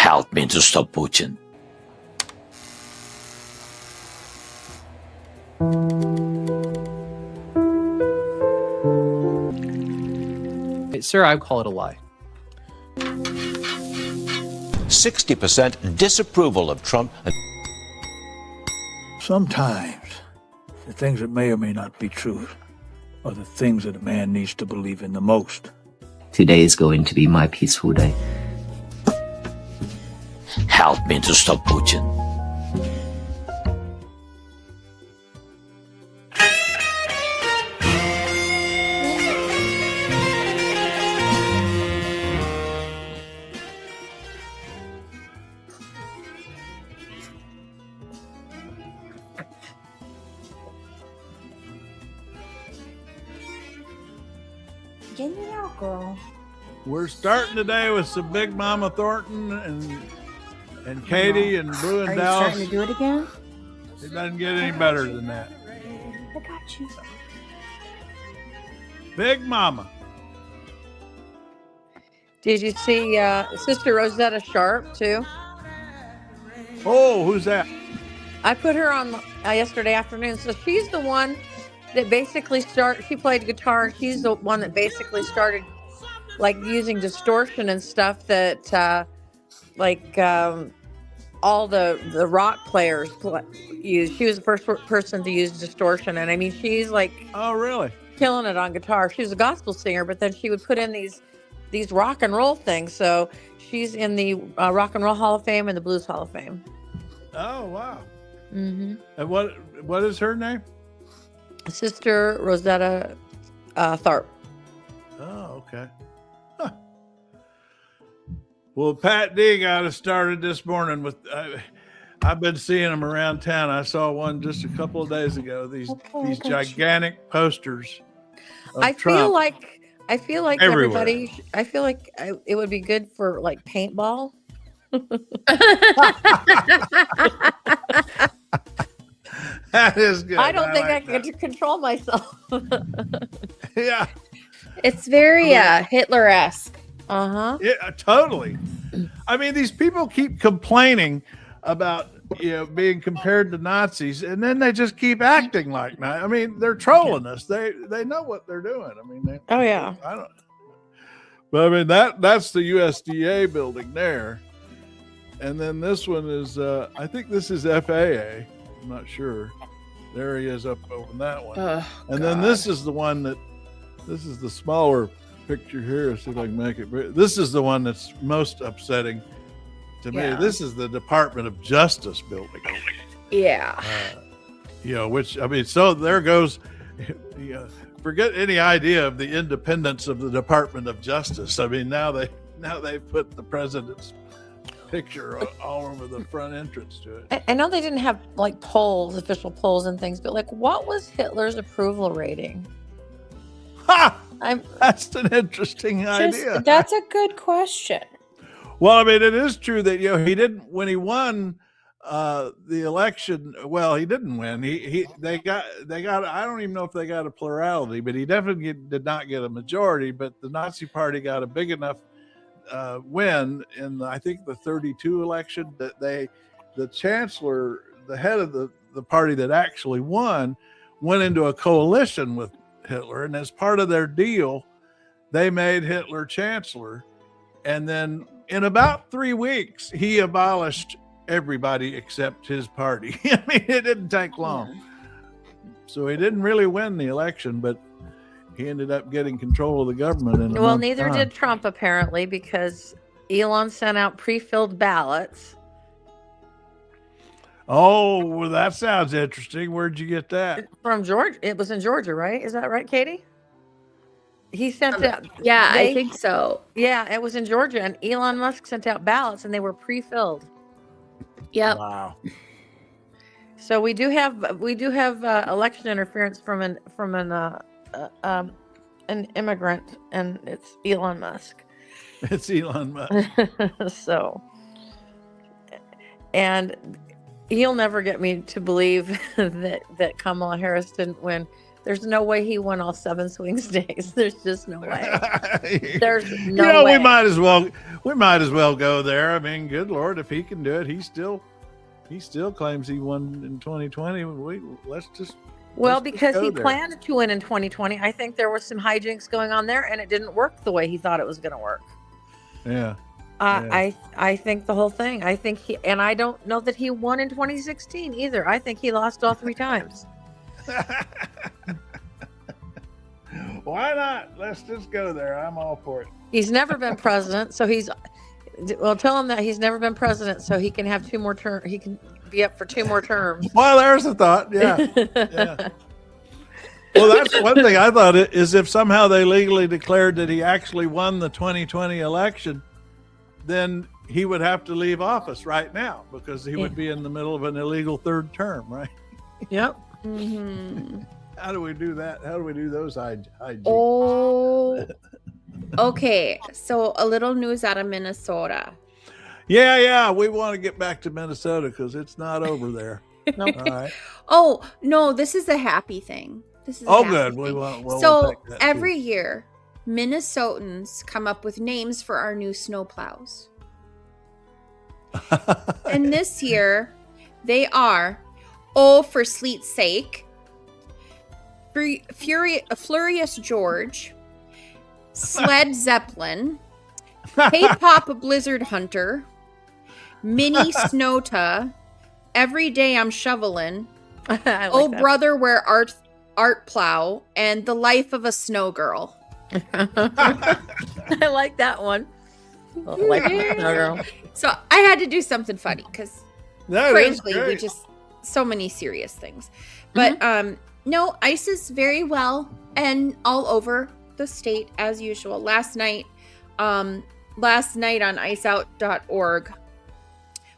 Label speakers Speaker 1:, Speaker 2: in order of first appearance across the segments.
Speaker 1: help me to stop Putin.
Speaker 2: Sir, I would call it a lie.
Speaker 3: 60% disapproval of Trump.
Speaker 4: Sometimes the things that may or may not be true are the things that a man needs to believe in the most.
Speaker 5: Today is going to be my peaceful day.
Speaker 1: Help me to stop Putin.
Speaker 6: Get it out, girl.
Speaker 7: We're starting today with some Big Mama Thornton and Katie and Blue and
Speaker 6: Are you
Speaker 7: Dallas.
Speaker 6: starting to do it again?
Speaker 7: It doesn't get any better than that.
Speaker 6: I got you.
Speaker 7: Big Mama.
Speaker 8: Did you see Sister Rosetta Sharp too?
Speaker 7: Oh, who's that?
Speaker 8: I put her on yesterday afternoon. So she's the one that basically she played guitar. She's the one that basically started like using distortion and stuff that all the rock players use. She was the first person to use distortion. And I mean, she's like,
Speaker 7: oh, really?
Speaker 8: Killing it on guitar. She was a gospel singer, but then she would put in these rock and roll things. So she's in the Rock and Roll Hall of Fame and the Blues Hall of Fame.
Speaker 7: Oh, wow.
Speaker 8: Mm-hmm.
Speaker 7: And what is her name?
Speaker 8: Sister Rosetta Tharpe.
Speaker 7: Oh, okay. Huh. Well, Pat D got us started this morning with. I've been seeing them around town. I saw one just a couple of days ago. These gigantic posters.
Speaker 8: I feel like
Speaker 7: everywhere.
Speaker 8: everybody. I feel like it would be good for like paintball.
Speaker 7: That is good.
Speaker 8: I don't think I can control myself.
Speaker 7: Yeah.
Speaker 6: It's very Hitler-esque.
Speaker 8: Uh-huh.
Speaker 7: Yeah, totally. I mean, these people keep complaining about being compared to Nazis, and then they just keep acting like Nazis. I mean, they're trolling us. They know what they're doing. I mean,
Speaker 8: oh yeah.
Speaker 7: I don't. But I mean that's the USDA building there, and then this one is I think this is FAA. I'm not sure. There he is up over that one. And then this is the one this is the smaller picture here. Let's see if I can make it. This is the one that's most upsetting to me. This is the Department of Justice building.
Speaker 6: Yeah.
Speaker 7: Which, I mean, so there goes, forget any idea of the independence of the Department of Justice. I mean, now they put the president's picture all over the front entrance to it.
Speaker 8: I know they didn't have like official polls and things, but like, what was Hitler's approval rating?
Speaker 7: Ha! That's an interesting idea.
Speaker 6: That's a good question.
Speaker 7: Well, I mean, it is true that he didn't when he won the election. Well, he didn't win. They got. I don't even know if they got a plurality, but he definitely did not get a majority. But the Nazi Party got a big enough win in I think the 32 election that the chancellor, the head of the party that actually won, went into a coalition with Hitler, and as part of their deal, they made Hitler chancellor, and then in about 3 weeks, he abolished everybody except his party. I mean, it didn't take long. So he didn't really win the election, but he ended up getting control of the government.
Speaker 8: Well, neither did Trump, apparently, because Elon sent out pre-filled ballots.
Speaker 7: Oh, well, that sounds interesting. Where'd you get that?
Speaker 8: From Georgia. It was in Georgia, right? Is that right, Katie? He sent out.
Speaker 6: Yeah, I think so.
Speaker 8: Yeah, it was in Georgia, and Elon Musk sent out ballots, and they were pre-filled.
Speaker 6: Yep.
Speaker 7: Wow.
Speaker 8: So we do have election interference from an immigrant, and it's Elon Musk.
Speaker 7: It's Elon Musk.
Speaker 8: So, and he'll never get me to believe that Kamala Harris didn't win. There's no way he won all 7 swings days. There's just no way. There's
Speaker 7: You
Speaker 8: no
Speaker 7: know,
Speaker 8: way.
Speaker 7: we might as well go there. I mean, good Lord, if he can do it, he still claims he won in 2020. Let's just
Speaker 8: Because
Speaker 7: go
Speaker 8: he
Speaker 7: there.
Speaker 8: planned to win in 2020. I think there was some hijinks going on there, and it didn't work the way he thought it was going to work.
Speaker 7: Yeah.
Speaker 8: I think the whole thing. I think and I don't know that he won in 2016 either. I think he lost all 3 times.
Speaker 7: Why not? Let's just go there. I'm all for it.
Speaker 8: He's never been president, so tell him that he's never been president, so he can have 2 more terms. He can be up for 2 more terms.
Speaker 7: Well, there's a thought. Yeah. Yeah. Well, that's one thing I thought is if somehow they legally declared that he actually won the 2020 election, then he would have to leave office right now because he would be in the middle of an illegal 3rd term, right?
Speaker 8: Yep.
Speaker 6: Mm-hmm.
Speaker 7: How do we do that? How do we do those hijinks?
Speaker 6: Oh, okay. So a little news out of Minnesota.
Speaker 7: Yeah. We want to get back to Minnesota because it's not over there.
Speaker 8: Nope.
Speaker 7: All right.
Speaker 6: Oh no, this is a happy thing. This is a happy
Speaker 7: Good.
Speaker 6: thing.
Speaker 7: We'll
Speaker 6: So
Speaker 7: take that,
Speaker 6: every
Speaker 7: too.
Speaker 6: year, Minnesotans come up with names for our new snowplows, and this year they are for Sleet's Sake, Furious George, Sled Zeppelin, K-pop Blizzard Hunter, Mini Snowta, Every Day I'm Shoveling,
Speaker 8: I like
Speaker 6: Oh
Speaker 8: that.
Speaker 6: Brother Where Art Plow, and The Life of a Snow Girl.
Speaker 8: I like that one.
Speaker 6: So I had to do something funny because
Speaker 7: That is
Speaker 6: frankly, we
Speaker 7: great.
Speaker 6: just so many serious things. But no, ice is very well and all over the state as usual. Last night on iceout.org,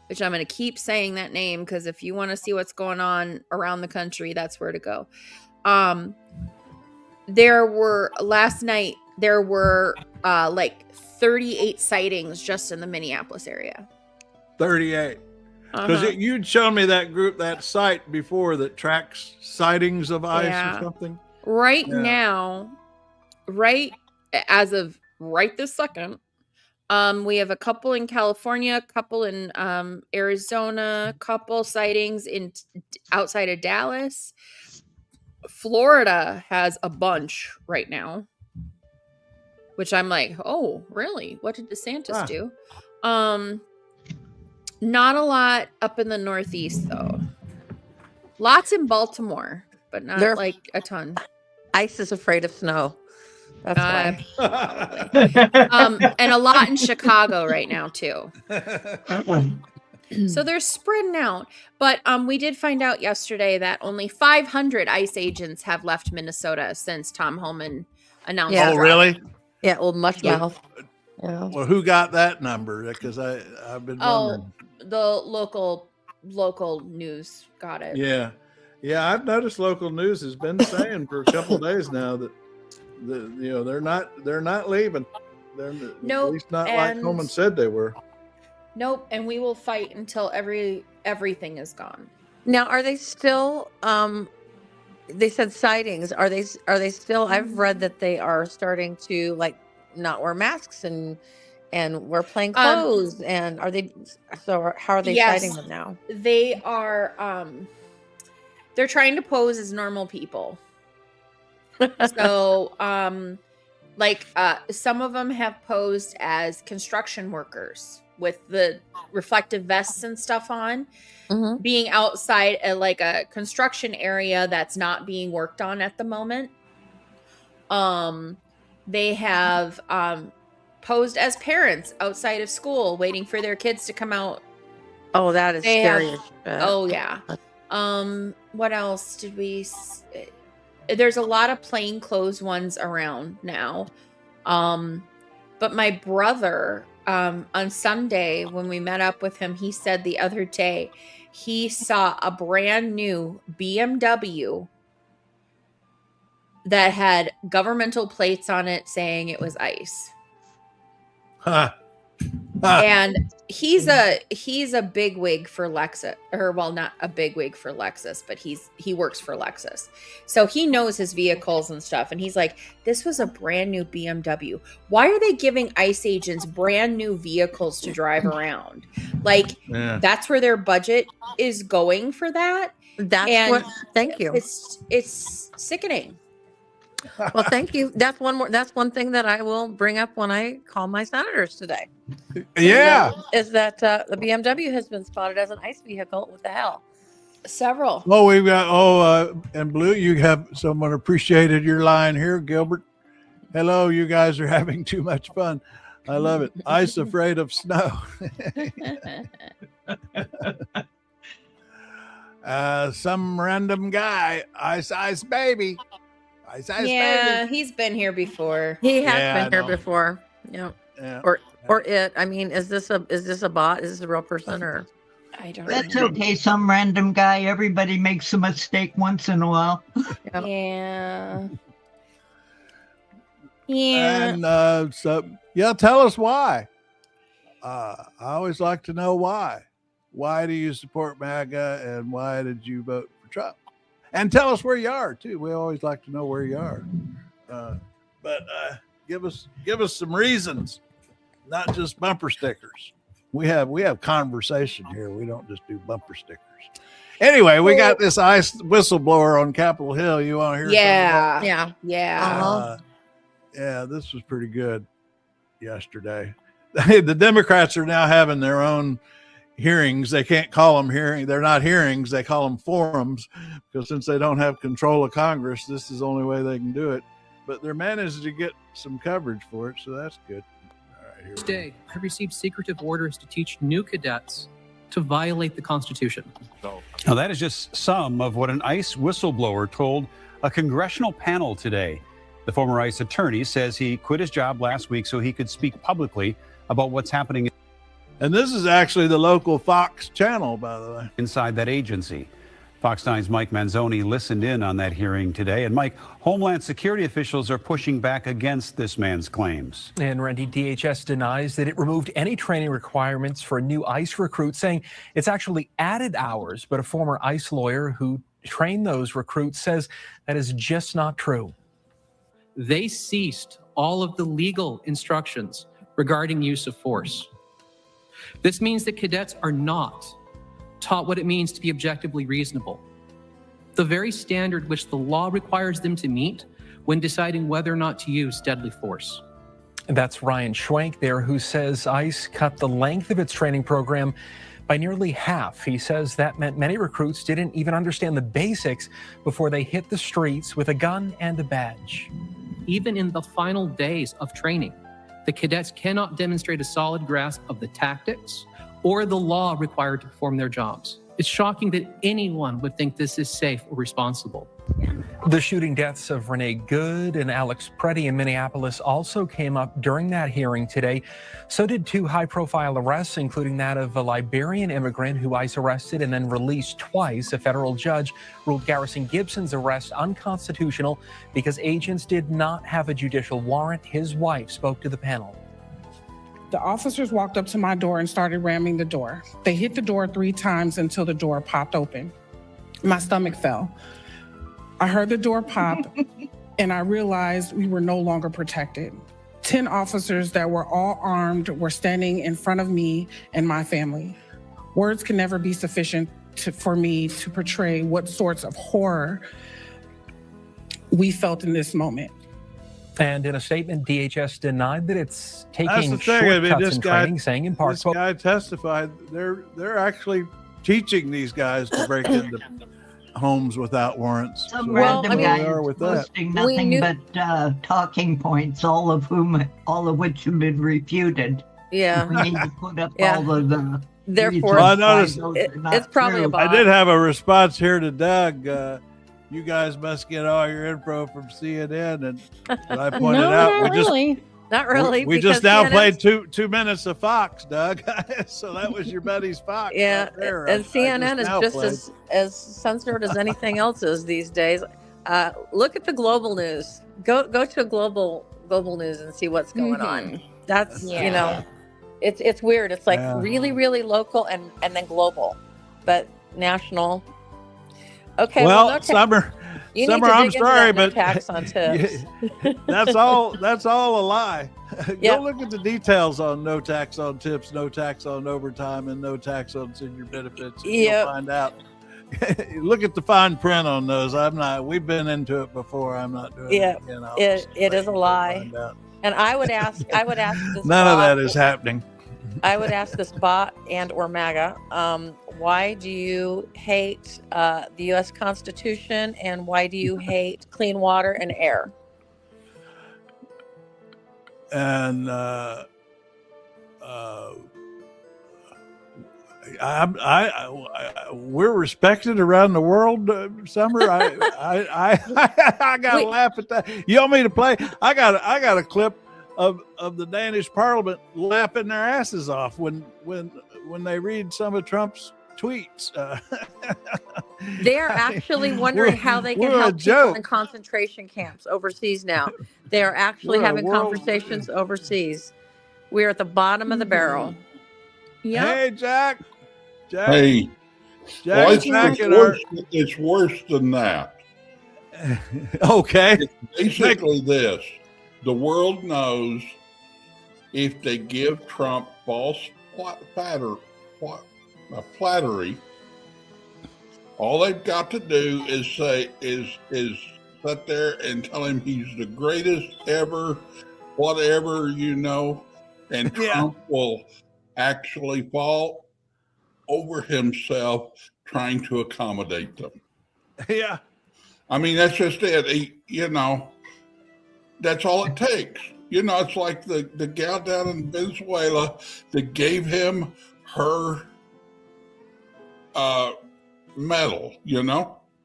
Speaker 6: which I'm going to keep saying that name because if you want to see what's going on around the country, that's where to go. Last night there were like 38 sightings just in the Minneapolis area.
Speaker 7: 38. Because you'd shown me that site before that tracks sightings of ice or something.
Speaker 6: Right now, as of right this second, we have a couple in California, a couple in Arizona, couple sightings outside of Dallas. Florida has a bunch right now, which I'm like, oh, really? What did DeSantis do? Not a lot up in the Northeast, though. Lots in Baltimore, but not like a ton.
Speaker 8: Ice is afraid of snow. That's why.
Speaker 6: And a lot in Chicago right now, too. So they're spreading out. But we did find out yesterday that only 500 ICE agents have left Minnesota since Tom Homan announced.
Speaker 8: Yeah.
Speaker 7: Oh, really?
Speaker 8: Yeah, old mush mouth. Yeah.
Speaker 7: Well, who got that number? Because I've been wondering.
Speaker 6: The local news got it.
Speaker 7: Yeah. I've noticed local news has been saying for a couple of days now that they're not leaving. They're
Speaker 6: Nope,
Speaker 7: at least not like
Speaker 6: and-
Speaker 7: Coleman said they were.
Speaker 6: Nope, and we will fight until everything is gone.
Speaker 8: Now, are they still? They said sightings. Are they still? I've read that they are starting to like not wear masks and wear plain clothes. And are they? So how are they citing them now?
Speaker 6: They are. They're trying to pose as normal people. So, some of them have posed as construction workers with the reflective vests and stuff on, being outside at like a construction area that's not being worked on at the moment. They have posed as parents outside of school waiting for their kids to come out.
Speaker 8: Oh, that is scary.
Speaker 6: Oh yeah. What else did we? There's a lot of plainclothes ones around now. But my brother, on Sunday when we met up with him, he said the other day he saw a brand new BMW that had governmental plates on it saying it was ICE.
Speaker 7: Huh.
Speaker 6: And he's a bigwig for Lexus, or well, not a bigwig for Lexus, but he works for Lexus, so he knows his vehicles and stuff. And he's like, "This was a brand new BMW. Why are they giving ICE agents brand new vehicles to drive around? Like, that's where their budget is going for that."
Speaker 8: Thank you.
Speaker 6: It's sickening.
Speaker 8: Well, thank you. That's one thing that I will bring up when I call my senators today.
Speaker 7: Yeah.
Speaker 8: Is that the BMW has been spotted as an ICE vehicle? What the hell?
Speaker 6: Several.
Speaker 7: Oh, we've got, and Blue, you have someone appreciated your line here, Gilbert. Hello, you guys are having too much fun. I love it. Ice afraid of snow. Some random guy, ice baby. Ice
Speaker 6: Yeah,
Speaker 7: baby.
Speaker 6: he's been here before.
Speaker 8: He has been here before. Yeah.
Speaker 7: Yeah.
Speaker 8: Or it. I mean, is this a bot? Is this a real person or?
Speaker 6: I don't
Speaker 9: That's
Speaker 6: know.
Speaker 9: okay. Some random guy. Everybody makes a mistake once in a while.
Speaker 6: Yeah. Yeah.
Speaker 7: And tell us why. I always like to know why. Why do you support MAGA, and why did you vote for Trump? And tell us where you are too. We always like to know where you are. But give us some reasons, not just bumper stickers. We have conversation here. We don't just do bumper stickers. Anyway, we got this ICE whistleblower on Capitol Hill. You want to hear?
Speaker 6: Yeah.
Speaker 7: Yeah, this was pretty good yesterday. The Democrats are now having their own hearings. They can't call them hearings. They're not hearings. They call them forums, because since they don't have control of Congress, this is the only way they can do it. But they're managed to get some coverage for it, so that's good. All right, here
Speaker 2: Today, I received secretive orders to teach new cadets to violate the Constitution.
Speaker 10: Now, that is just some of what an ICE whistleblower told a congressional panel today. The former ICE attorney says he quit his job last week so he could speak publicly about what's happening.
Speaker 7: And this is actually the local Fox channel, by the way.
Speaker 10: Inside that agency. Fox 9's Mike Manzoni listened in on that hearing today. And Mike, Homeland Security officials are pushing back against this man's claims.
Speaker 11: And Randy, DHS denies that it removed any training requirements for new ICE recruits, saying it's actually added hours. But a former ICE lawyer who trained those recruits says that is just not true.
Speaker 2: They ceased all of the legal instructions regarding use of force. This means that cadets are not taught what it means to be objectively reasonable, the very standard which the law requires them to meet when deciding whether or not to use deadly force.
Speaker 11: And that's Ryan Schwenk there, who says ICE cut the length of its training program by nearly half. He says that meant many recruits didn't even understand the basics before they hit the streets with a gun and a badge.
Speaker 2: Even in the final days of training, the cadets cannot demonstrate a solid grasp of the tactics or the law required to perform their jobs. It's shocking that anyone would think this is safe or responsible.
Speaker 11: The shooting deaths of Renee Good and Alex Preddy in Minneapolis also came up during that hearing today. So did two high-profile arrests, including that of a Liberian immigrant who ICE arrested and then released twice. A federal judge ruled Garrison Gibson's arrest unconstitutional because agents did not have a judicial warrant. His wife spoke to the panel.
Speaker 12: The officers walked up to my door and started ramming the door. They hit the door 3 times until the door popped open. My stomach fell. I heard the door pop and I realized we were no longer protected. 10 officers that were all armed were standing in front of me and my family. Words can never be sufficient for me to portray what sorts of horror we felt in this moment.
Speaker 11: And in a statement, DHS denied that it's taking
Speaker 7: That's the thing. I mean,
Speaker 11: shortcuts in training, saying in part,
Speaker 7: this guy testified they're actually teaching these guys to break into homes without warrants.
Speaker 9: Some
Speaker 7: So
Speaker 9: random
Speaker 7: here
Speaker 9: guy
Speaker 7: we are with that.
Speaker 9: posting nothing but talking points, all of which have been refuted.
Speaker 8: Yeah.
Speaker 9: We need to put up
Speaker 8: Yeah.
Speaker 9: all of the.
Speaker 8: Therefore,
Speaker 7: Well, I noticed
Speaker 8: it's probably a
Speaker 7: I
Speaker 8: bot.
Speaker 7: did have a response here to Doug. You guys must get all your info from CNN, and I pointed out
Speaker 8: Not really.
Speaker 7: We
Speaker 8: because
Speaker 7: just now
Speaker 8: CNN's
Speaker 7: played 2 minutes of Fox, Doug. So that was your buddy's Fox.
Speaker 8: Yeah,
Speaker 7: right there.
Speaker 8: and
Speaker 7: I
Speaker 8: CNN is
Speaker 7: now
Speaker 8: just
Speaker 7: played.
Speaker 8: as censored as anything else is these days. Look at the global news. Go to global news and see what's going on. That's
Speaker 6: Yeah.
Speaker 8: It's weird. It's like
Speaker 7: Yeah.
Speaker 8: really, really local and then global, but national. Okay.
Speaker 7: Well,
Speaker 8: no
Speaker 7: Summer,
Speaker 8: you
Speaker 7: Summer,
Speaker 8: need to
Speaker 7: I'm
Speaker 8: dig into
Speaker 7: sorry,
Speaker 8: that no
Speaker 7: but
Speaker 8: tax on tips.
Speaker 7: that's all a lie.
Speaker 8: Yep.
Speaker 7: Go look at the details on no tax on tips, no tax on overtime, and no tax on senior benefits. And
Speaker 8: Yep.
Speaker 7: You'll find out. Look at the fine print on those. We've been into it before. I'm not doing
Speaker 8: Yeah,
Speaker 7: it again.
Speaker 8: it is a lie. And I would ask this
Speaker 7: None of
Speaker 8: bot-
Speaker 7: that is happening.
Speaker 8: I would ask this bot and or MAGA, why do you hate the U.S. Constitution and why do you hate clean water and air?
Speaker 7: And we're respected around the world, Summer. I gotta laugh at that. You want me to play? I got a clip of the Danish Parliament laughing their asses off when they read some of Trump's tweets.
Speaker 8: They're actually wondering how they can
Speaker 7: we're a
Speaker 8: help people
Speaker 7: joke.
Speaker 8: in concentration camps overseas now. They are actually
Speaker 7: We're a
Speaker 8: having
Speaker 7: world-
Speaker 8: conversations overseas. We're at the bottom of the barrel.
Speaker 6: Yep.
Speaker 7: Hey, Jack.
Speaker 13: Hey,
Speaker 7: Jack
Speaker 13: well,
Speaker 7: is back in our.
Speaker 13: it's worse than that.
Speaker 7: Okay.
Speaker 13: It's basically this. The world knows if they give Trump false flattery, all they've got to do is sit there and tell him he's the greatest ever, whatever, and Trump will actually fall over himself trying to accommodate them.
Speaker 7: Yeah.
Speaker 13: I mean, that's just it. That's all it takes. It's like the gal down in Venezuela that gave him her medal,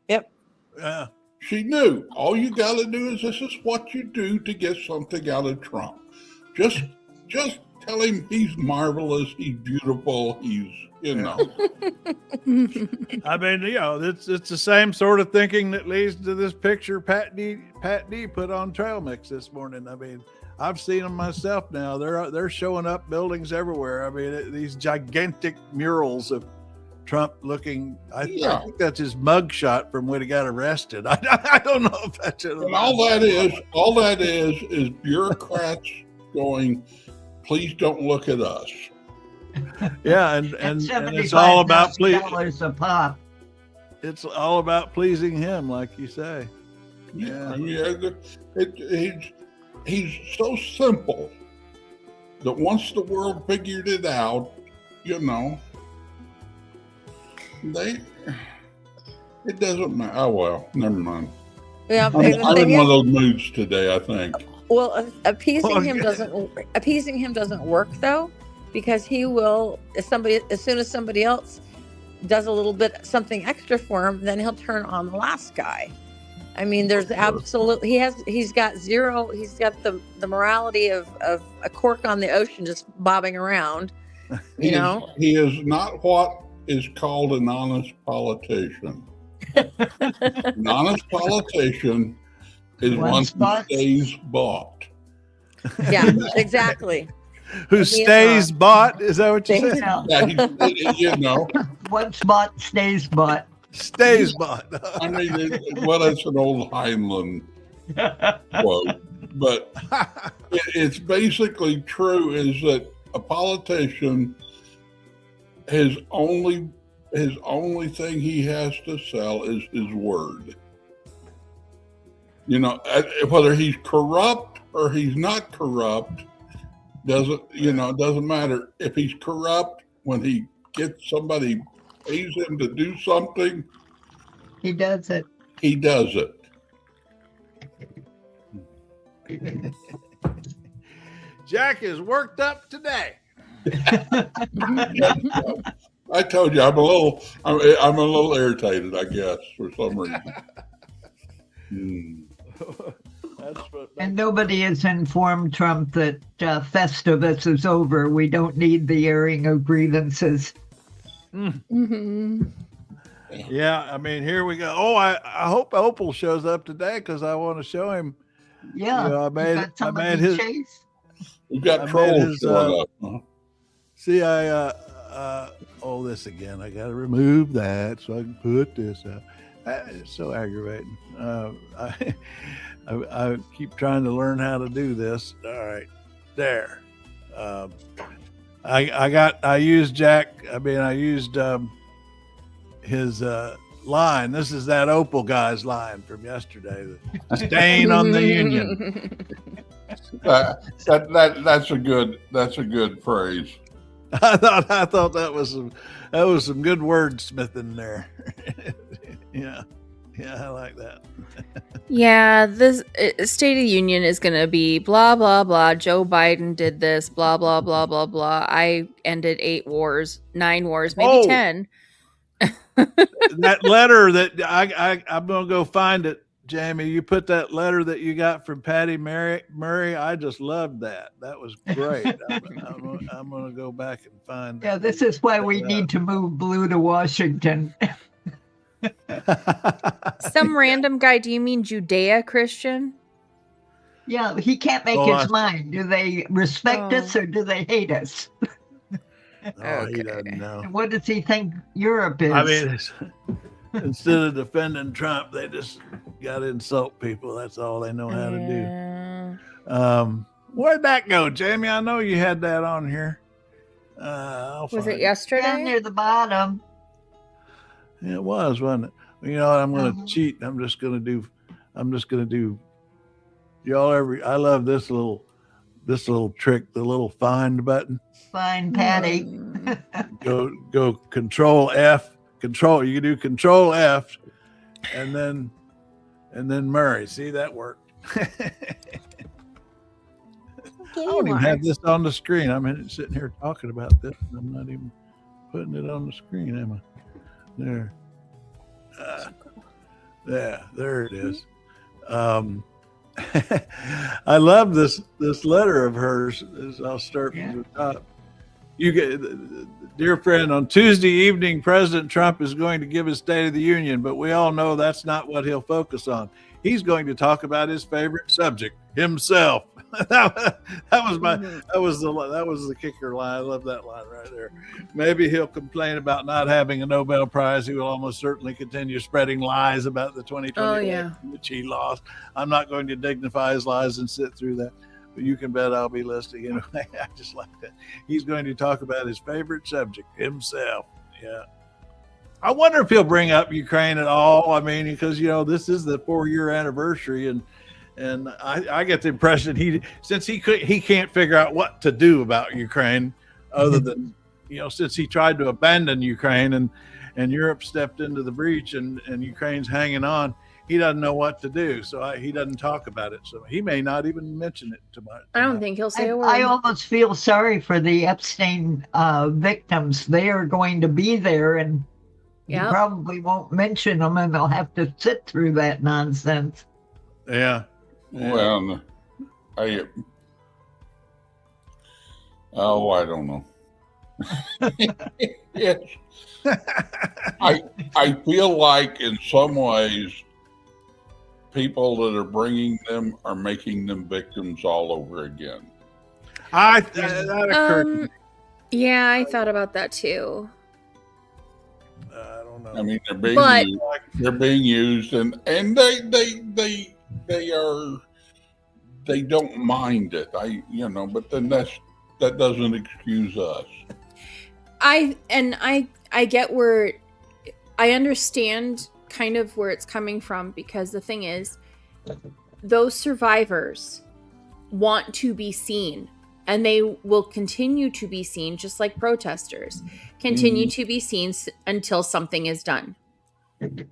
Speaker 8: Yep.
Speaker 7: Yeah.
Speaker 13: She knew. All you got to do is this is what you do to get something out of Trump. Just tell him he's marvelous, he's beautiful, he's,
Speaker 7: I mean, it's the same sort of thinking that leads to this picture Pat D put on Trail Mix this morning. I mean, I've seen them myself now. They're showing up buildings everywhere. I mean, these gigantic murals of Trump looking. I think that's his mug shot from when he got arrested. I don't know if that's it.
Speaker 13: And all that is bureaucrats going, please don't look at us.
Speaker 7: Yeah, and it's all about
Speaker 9: $75 a pop.
Speaker 7: It's all about pleasing him, like you say.
Speaker 13: Yeah, I mean, he's so simple that once the world figured it out, it doesn't matter. Oh well, never mind.
Speaker 8: Yeah,
Speaker 13: I'm in one of those moods today, I think.
Speaker 8: Well, appeasing him doesn't work though, because he will, as soon as somebody else does a little bit something extra for him, then he'll turn on the last guy. I mean, there's absolutely he's got the morality of a cork on the ocean just bobbing around. He
Speaker 13: is not what is called an honest politician. An honest politician is one who stays bought.
Speaker 8: Yeah, exactly.
Speaker 7: Who stays bought? Is that what you said?
Speaker 13: Yeah,
Speaker 9: What's bought stays bought.
Speaker 7: Stays bought.
Speaker 13: I mean, it's an old Heinlein quote, but it's basically true. Is that a politician? His only thing he has to sell is his word. Whether he's corrupt or he's not corrupt doesn't matter. If he's corrupt, when he gets somebody pays him to do something,
Speaker 9: he does it.
Speaker 13: He does it.
Speaker 7: Jack is worked up today.
Speaker 13: I told you I'm a little irritated, I guess, for some reason.
Speaker 9: And nobody has informed Trump that Festivus is over. We don't need the airing of grievances.
Speaker 12: Mm-hmm.
Speaker 7: Yeah, I mean, here we go. Oh, I hope Opal shows up today because I want to show him.
Speaker 9: Yeah,
Speaker 7: I made his.
Speaker 13: We've got trolls showing up. Huh?
Speaker 7: See, this again. I got to remove that so I can put this out. It's so aggravating. I keep trying to learn how to do this. All right, there. I used his line. This is that Opal guy's line from yesterday. The stain on the Union.
Speaker 13: That's a good phrase.
Speaker 7: I thought that was some good wordsmithing there. Yeah, I like that.
Speaker 6: Yeah, this State of the Union is going to be blah, blah, blah. Joe Biden did this, blah, blah, blah, blah, blah. I ended 9 wars, maybe 10.
Speaker 7: That letter that I'm going to go find it, Jamie. You put that letter that you got from Patty Murray. I just loved that. That was great. I'm going to go back and find that.
Speaker 9: Yeah, this is why we need to move blue to Washington.
Speaker 6: Some random guy. Do you mean Judea Christian?
Speaker 9: Yeah, he can't make his mind. Do they respect us or do they hate us?
Speaker 7: He doesn't know.
Speaker 9: What does he think Europe is?
Speaker 7: I mean, instead of defending Trump, they just got to insult people. That's all they know how to do. Where'd that go, Jamie? I know you had that on here.
Speaker 6: Was it yesterday?
Speaker 9: Down near the bottom.
Speaker 7: It was, wasn't it? You know what? I'm going to cheat. I'm just going to do. I love this little trick, the little find button.
Speaker 9: Find Patty.
Speaker 7: Go Control F. Control. You can do Control F, and then Murray. See, that worked. I don't even have this on the screen. I'm sitting here talking about this, and I'm not even putting it on the screen, am I? There. There it is. I love this letter of hers. I'll start from the top. You get, dear friend, on Tuesday evening, President Trump is going to give his State of the Union, but we all know that's not what he'll focus on. He's going to talk about his favorite subject, himself. that was the kicker line. I love that line right there. Maybe he'll complain about not having a Nobel Prize. He will almost certainly continue spreading lies about the 2020 election, which he lost. I'm not going to dignify his lies and sit through that, but you can bet I'll be listening anyway. I just like that. He's going to talk about his favorite subject, himself. Yeah. I wonder if he'll bring up Ukraine at all. I mean, because this is the 4-year anniversary, and I get the impression he can't figure out what to do about Ukraine, other than since he tried to abandon Ukraine and Europe stepped into the breach and Ukraine's hanging on, he doesn't know what to do. So he doesn't talk about it. So he may not even mention it too much.
Speaker 6: I don't think he'll say a word.
Speaker 9: I almost feel sorry for the Epstein victims. They are going to be there, and you probably won't mention them, and they'll have to sit through that nonsense.
Speaker 7: Yeah.
Speaker 13: Well, I don't know. Yes. I feel like in some ways people that are bringing them are making them victims all over again.
Speaker 7: That occurred to me.
Speaker 6: Yeah, I thought about that too.
Speaker 7: I don't know.
Speaker 13: I mean, they're being used, and they don't mind it. But then that doesn't excuse us.
Speaker 6: I get where I understand kind of where it's coming from, because the thing is, those survivors want to be seen, and they will continue to be seen, just like protesters continue to be seen until something is done.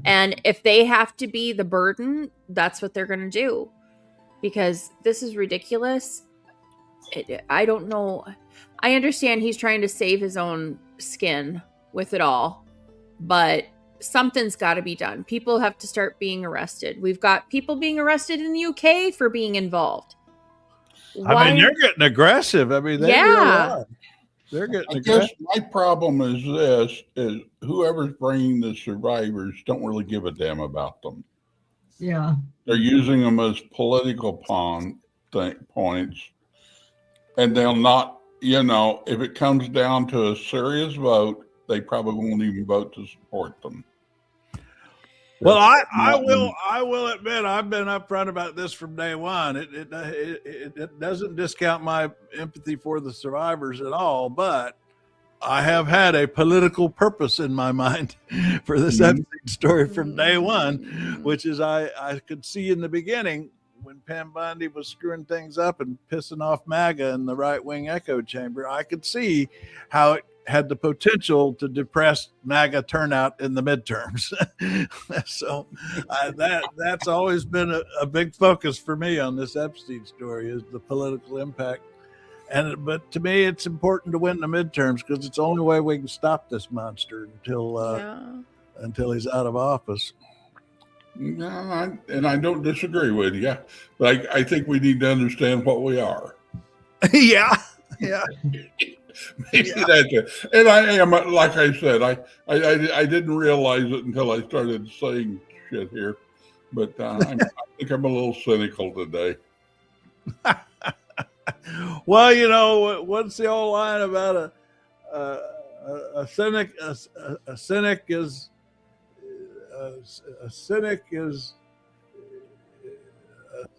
Speaker 6: And if they have to be the burden, that's what they're going to do, because this is ridiculous. I don't know. I understand he's trying to save his own skin with it all, but something's got to be done. People have to start being arrested. We've got people being arrested in the UK for being involved.
Speaker 7: I mean, they're getting aggressive. I mean, they really are. They're getting aggressive.
Speaker 13: I guess my problem is whoever's bringing the survivors don't really give a damn about them.
Speaker 9: Yeah.
Speaker 13: They're using them as political points, and they'll not if it comes down to a serious vote, they probably won't even vote to support them.
Speaker 7: Well, I will admit I've been upfront about this from day one. It doesn't discount my empathy for the survivors at all, but I have had a political purpose in my mind for this Epstein story from day one, which is I could see in the beginning when Pam Bondi was screwing things up and pissing off MAGA in the right-wing echo chamber. I could see how it had the potential to depress MAGA turnout in the midterms. So that's always been a big focus for me on this Epstein story, is the political impact. But to me, it's important to win the midterms because it's the only way we can stop this monster until he's out of office.
Speaker 13: No, and I don't disagree with you, but I think we need to understand what we are.
Speaker 7: Yeah.
Speaker 13: Maybe that's it. And I am, like I said, I didn't realize it until I started saying shit here, but I think I'm a little cynical today.
Speaker 7: Well, what's the old line about a cynic? A cynic is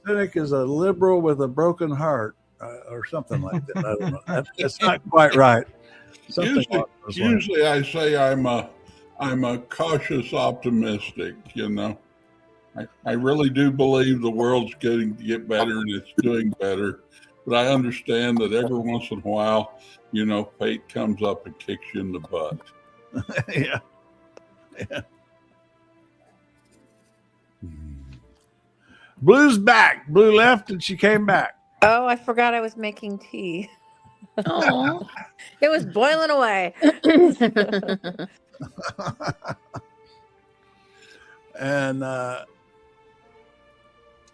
Speaker 7: a liberal with a broken heart, or something like that. I don't know. That's not quite right.
Speaker 13: Usually, I say I'm a cautious optimistic. I really do believe the world's getting to get better and it's doing better. But I understand that every once in a while, fate comes up and kicks you in the butt.
Speaker 7: Yeah. Blue's back. Blue left and she came back.
Speaker 8: Oh, I forgot I was making tea.
Speaker 6: Oh,
Speaker 8: it was boiling away.
Speaker 7: And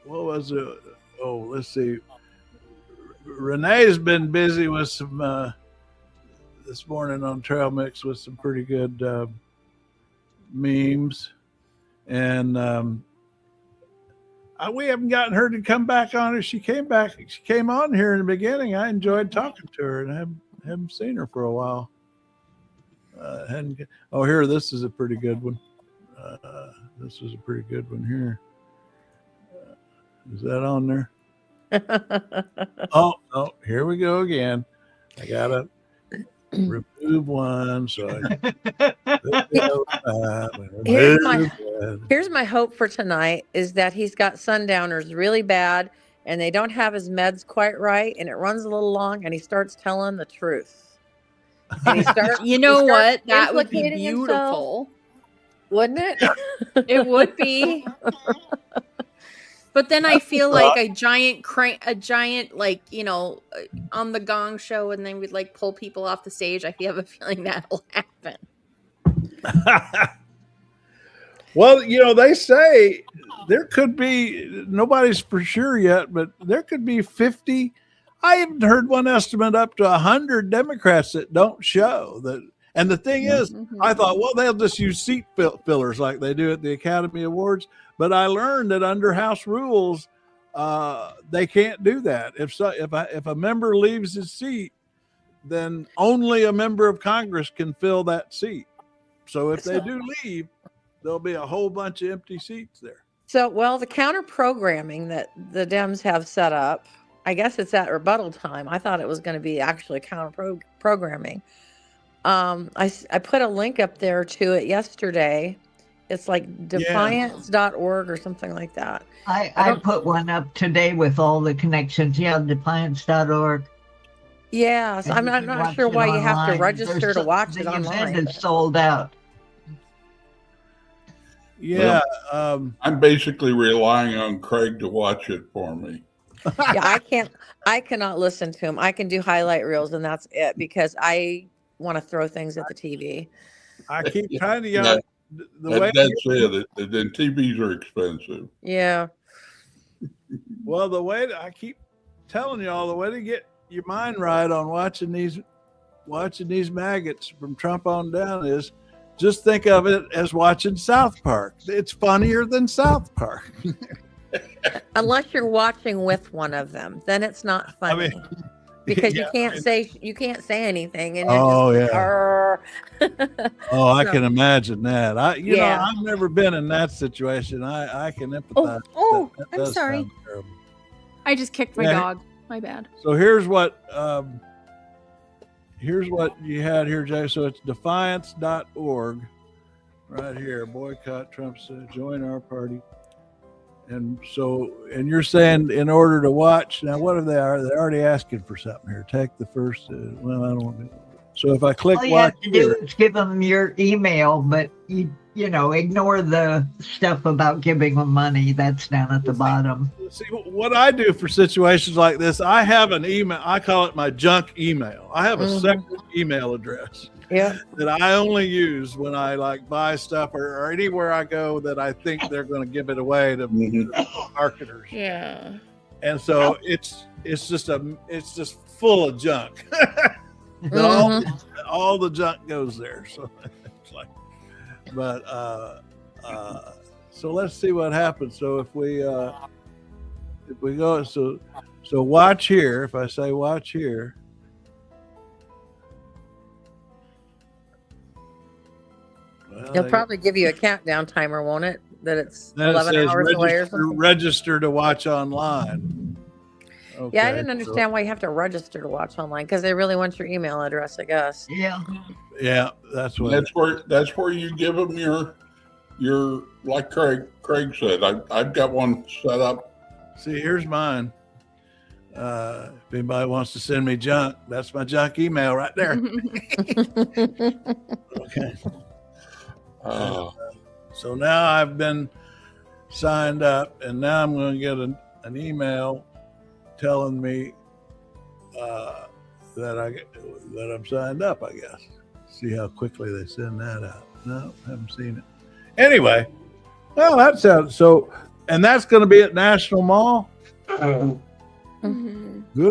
Speaker 7: what was it? Oh, let's see. Renee's been busy with some this morning on Trail Mix with some pretty good memes, and we haven't gotten her to come back on it. She came on here in the beginning. I enjoyed talking to her, and haven't seen her for a while. Here, this is a pretty good one. This is a pretty good one here. Is that on there? Oh, here we go again. I gotta remove one. So
Speaker 8: here's my hope for tonight is that he's got sundowners really bad and they don't have his meds quite right and it runs a little long and he starts telling the truth. And he starts,
Speaker 6: what? That would be beautiful.
Speaker 8: Himself, wouldn't it?
Speaker 6: It would be. But then I feel like a giant on the Gong Show, and then we'd pull people off the stage. I have a feeling that'll happen.
Speaker 7: Well, they say there could be, nobody's for sure yet, but there could be 50. I haven't heard one estimate up to 100 Democrats that don't show that. And the thing is, I thought, well, they'll just use seat fillers like they do at the Academy Awards. But I learned that under House rules, they can't do that. If a member leaves his seat, then only a member of Congress can fill that seat. So if they do leave, there'll be a whole bunch of empty seats there.
Speaker 8: So, the counter programming that the Dems have set up, I guess it's at rebuttal time. I thought it was going to be actually counter programming. I put a link up there to it yesterday. It's like defiance.org or something like that.
Speaker 9: I put one up today with all the connections. Yeah, defiance.org.
Speaker 8: Yeah, so I'm not sure why you have to register to watch it online.
Speaker 9: The event is sold out.
Speaker 7: Yeah.
Speaker 13: I'm basically relying on Craig to watch it for me.
Speaker 8: Yeah, I cannot listen to him. I can do highlight reels and that's it because I want to throw things at the TV.
Speaker 7: I keep trying to yell.
Speaker 13: That's it. Then TVs are expensive.
Speaker 8: Yeah.
Speaker 7: Well, the way I keep telling y'all, the way to get your mind right on watching these maggots from Trump on down is just think of it as watching South Park. It's funnier than South Park.
Speaker 8: Unless you're watching with one of them, then it's not funny. because
Speaker 7: Yeah,
Speaker 8: you can't say anything, and
Speaker 7: Oh,
Speaker 8: you're just
Speaker 7: yeah. Oh, I
Speaker 8: So-
Speaker 7: can imagine that. You know,
Speaker 8: Yeah.
Speaker 7: I've never been in that situation. I can empathize. That
Speaker 14: I'm
Speaker 7: does
Speaker 14: sorry.
Speaker 7: sound terrible.
Speaker 14: I just kicked my
Speaker 7: Yeah.
Speaker 14: dog. My bad.
Speaker 7: So here's what you had here, Jay. So it's defiance.org right here. Boycott Trump, join our party. And you're saying in order to watch, now what are they? Are they already asking for something here? Take the first, well, I don't want to. So if I click
Speaker 9: All you
Speaker 7: watch
Speaker 9: have to do
Speaker 7: here,
Speaker 9: is give them your email, but you know, ignore the stuff about giving them money. That's down at the bottom.
Speaker 7: see what I do for situations like this. I have an email. I call it my junk email. I have a separate email address.
Speaker 8: Yeah.
Speaker 7: That I only use when I like buy stuff or anywhere I go that I think they're going to give it away to marketers.
Speaker 6: Yeah.
Speaker 7: And so it's just full of junk. All the junk goes there. So it's like, but so let's see what happens. So if we go, so watch here. If I say watch here. Well,
Speaker 8: They'll probably give you a countdown timer, won't it? That it's
Speaker 7: then it
Speaker 8: 11
Speaker 7: says
Speaker 8: hours away or something.
Speaker 7: register to watch online. Okay,
Speaker 8: Yeah, I didn't understand why you have to register to watch online, because they really want your email address, I guess.
Speaker 9: Yeah.
Speaker 7: Yeah, that's what.
Speaker 13: That's where you give them your like Craig said. I've got one set up.
Speaker 7: See, here's mine. If anybody wants to send me junk, that's my junk email right there. Okay. So now I've been signed up, and now I'm going to get an email telling me that I'm signed up, I guess. See how quickly they send that out. No, haven't seen it. Anyway, well, that sounds so, and that's going to be at National Mall. Good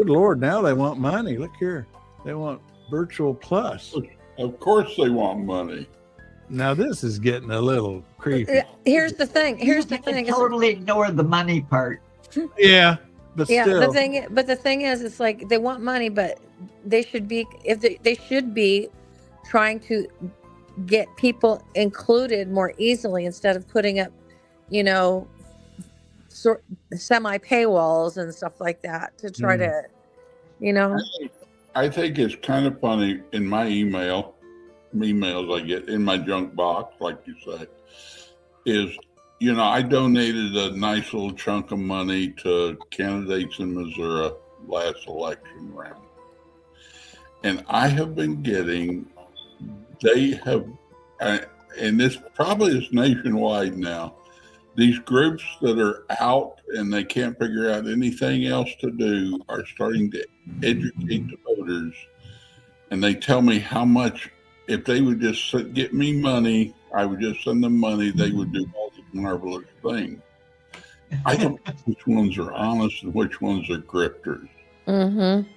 Speaker 7: Lord, now they want money. Look here. They want Virtual Plus.
Speaker 13: Of course they want money.
Speaker 7: Now this is getting a little creepy.
Speaker 8: Here's the thing.
Speaker 9: Totally ignore the money part.
Speaker 7: Yeah, but
Speaker 8: Yeah,
Speaker 7: still.
Speaker 8: the thing is, it's like they want money, but they should be they should be trying to get people included more easily instead of putting up, you know, semi paywalls and stuff like that to try to, you know.
Speaker 13: I think it's kind of funny in my emails I get in my junk box, like you say, is, you know, I donated a nice little chunk of money to candidates in Missouri last election round. And I have been getting, and this probably is nationwide now, these groups that are out and they can't figure out anything else to do are starting to educate the voters. And they tell me how much, if they would just get me money, I would just send them money, they would do all these marvelous things. I don't know which ones are honest and which ones are grifters.
Speaker 8: Mm-hmm.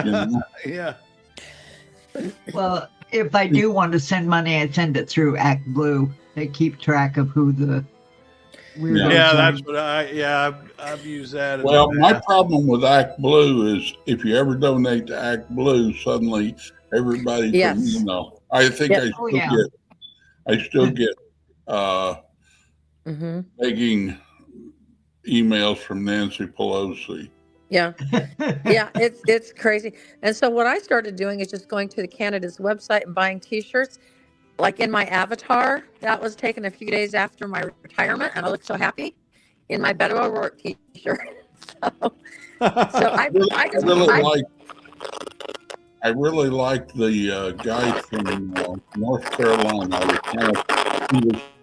Speaker 13: You know?
Speaker 7: Yeah.
Speaker 9: Well, if I do want to send money, I send it through Act Blue. They keep track of who the weirdos
Speaker 7: Yeah,
Speaker 9: are.
Speaker 7: that's what I've used that.
Speaker 13: Well, my problem with Act Blue is if you ever donate to Act Blue, suddenly everybody, you know, I think I still get begging emails from Nancy Pelosi.
Speaker 8: Yeah. Yeah, it's crazy. And so what I started doing is just going to the candidate's website and buying t-shirts. Like in my avatar, that was taken a few days after my retirement, and I looked so happy in my Beto O'Rourke t-shirt.
Speaker 13: I really like the guy from North Carolina.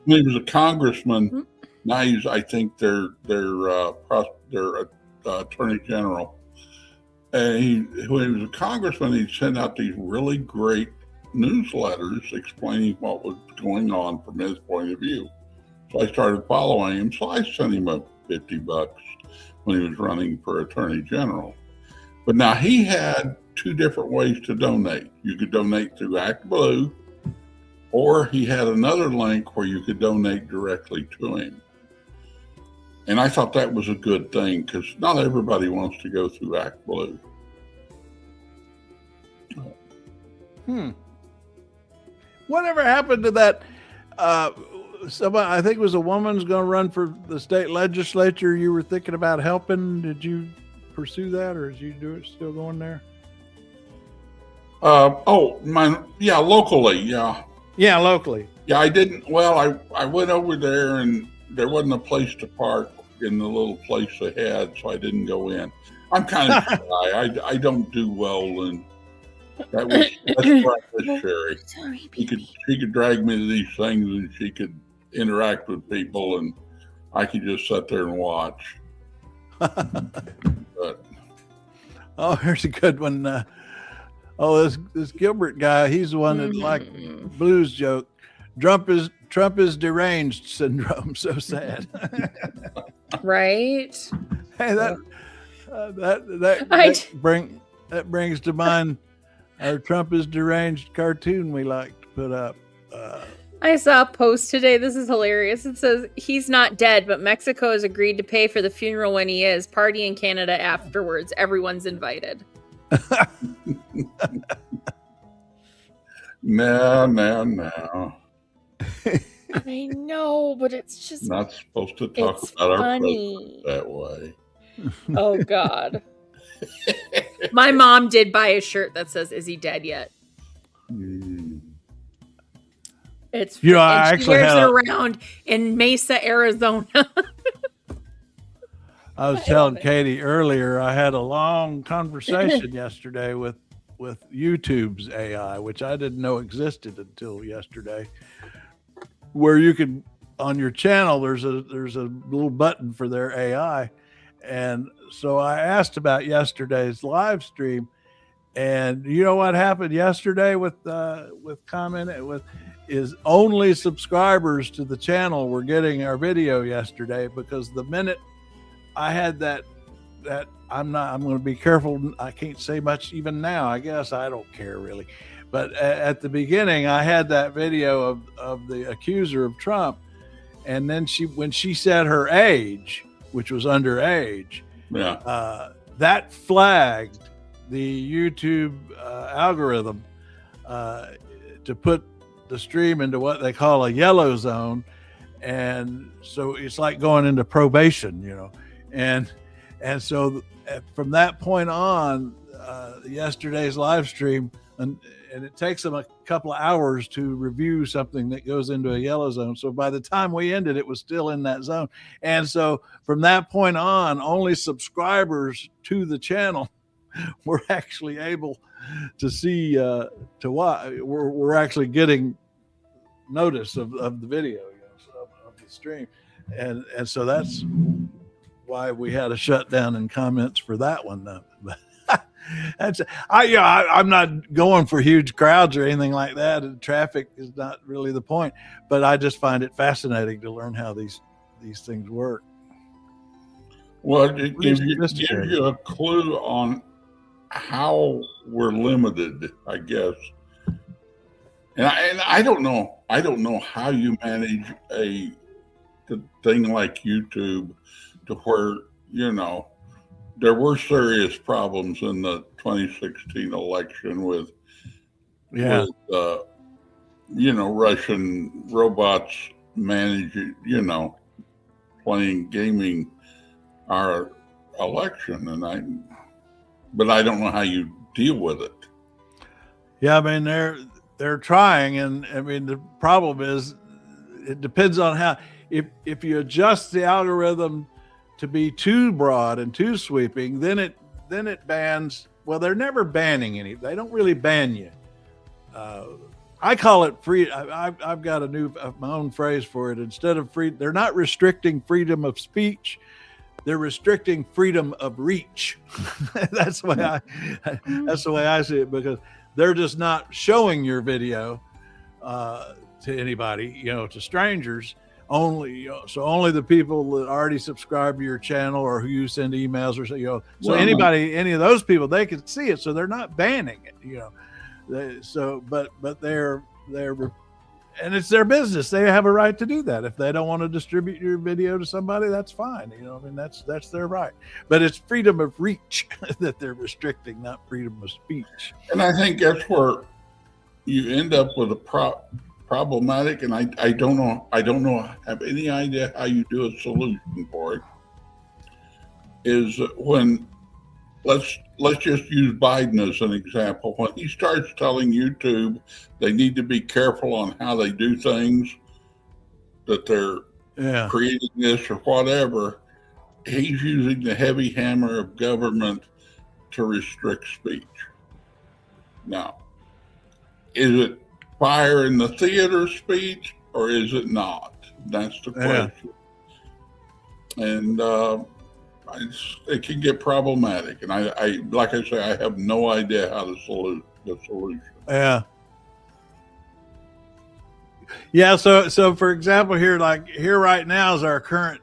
Speaker 13: He was a congressman. Now he's, I think, their attorney general. And when he was a congressman, he sent out these really great newsletters explaining what was going on from his point of view. So I started following him. So I sent him $50 when he was running for attorney general. But now he had two different ways to donate. You could donate through Act Blue, or he had another link where you could donate directly to him. And I thought that was a good thing because not everybody wants to go through Act Blue.
Speaker 7: Whatever happened to that? Somebody, I think it was a woman's going to run for the state legislature. You were thinking about helping. Did you pursue that, or is you still going there?
Speaker 13: Locally, yeah.
Speaker 7: Yeah, locally.
Speaker 13: Yeah, I didn't. Well, I went over there and there wasn't a place to park in the little place they had, so I didn't go in. I'm kind of shy. I don't do well, and that's Sherry. She could drag me to these things, and she could interact with people, and I could just sit there and watch. But,
Speaker 7: here's a good one. This Gilbert guy, he's the one that liked blues joke. Trump is deranged syndrome. So sad.
Speaker 6: Right.
Speaker 7: Hey, that brings to mind our Trump is deranged cartoon we like to put up.
Speaker 6: I saw a post today. This is hilarious. It says, he's not dead, but Mexico has agreed to pay for the funeral when he is. Party in Canada afterwards. Everyone's invited.
Speaker 13: No.
Speaker 6: I know, but it's just
Speaker 13: not supposed to talk about
Speaker 6: funny.
Speaker 13: Our president that way.
Speaker 6: Oh, God. My mom did buy a shirt that says, "Is he dead yet?" It's
Speaker 7: I
Speaker 6: she
Speaker 7: actually
Speaker 6: wears it around in Mesa, Arizona.
Speaker 7: I was telling Katie earlier, I had a long conversation yesterday with YouTube's AI, which I didn't know existed until yesterday, where you can, on your channel, there's a little button for their AI. And so I asked about yesterday's live stream, and you know what happened yesterday with is only subscribers to the channel were getting our video yesterday, because the minute I had that I'm going to be careful. I can't say much even now. I guess I don't care really. But at the beginning, I had that video of the accuser of Trump. And then when she said her age, which was underage, that flagged the YouTube algorithm to put the stream into what they call a yellow zone. And so it's like going into probation, and so from that point on, yesterday's live stream, and it takes them a couple of hours to review something that goes into a yellow zone. So by the time we ended, it was still in that zone. And so from that point on, only subscribers to the channel were actually able to see, to watch. We're actually getting notice of the video, of the stream. And so that's why we had a shutdown in comments for that one. But I'm not going for huge crowds or anything like that. And traffic is not really the point, but I just find it fascinating to learn how these things work.
Speaker 13: Well, it gives you a clue on how we're limited, I guess. And I don't know. I don't know how you manage a thing like YouTube to where, there were serious problems in the 2016 election with Russian robots managing, gaming our election. But I don't know how you deal with it.
Speaker 7: Yeah, I mean, they're trying, and I mean, the problem is it depends on how, if you adjust the algorithm to be too broad and too sweeping, then it bans. Well, they're never banning any. They don't really ban you. I call it free. I've got my own phrase for it. Instead of free, they're not restricting freedom of speech. They're restricting freedom of reach. That's the way I see it, because they're just not showing your video to anybody, to strangers. Only only the people that already subscribe to your channel, or who you send emails, or any of those people, they can see it, so they're not banning it, but they're and it's their business. They have a right to do that. If they don't want to distribute your video to somebody, that's fine. That's their right. But it's freedom of reach that they're restricting, not freedom of speech.
Speaker 13: And I think that's where you end up with a problematic, and I don't have any idea how you do a solution for it. Is when let's just use Biden as an example. When he starts telling YouTube they need to be careful on how they do things, that they're creating this or whatever, he's using the heavy hammer of government to restrict speech. Now, is it fire in the theater speech or is it not? That's the question. And it can get problematic. And I like I say, I have no idea how to solve the solution.
Speaker 7: Yeah. Yeah. So for example, here right now is our current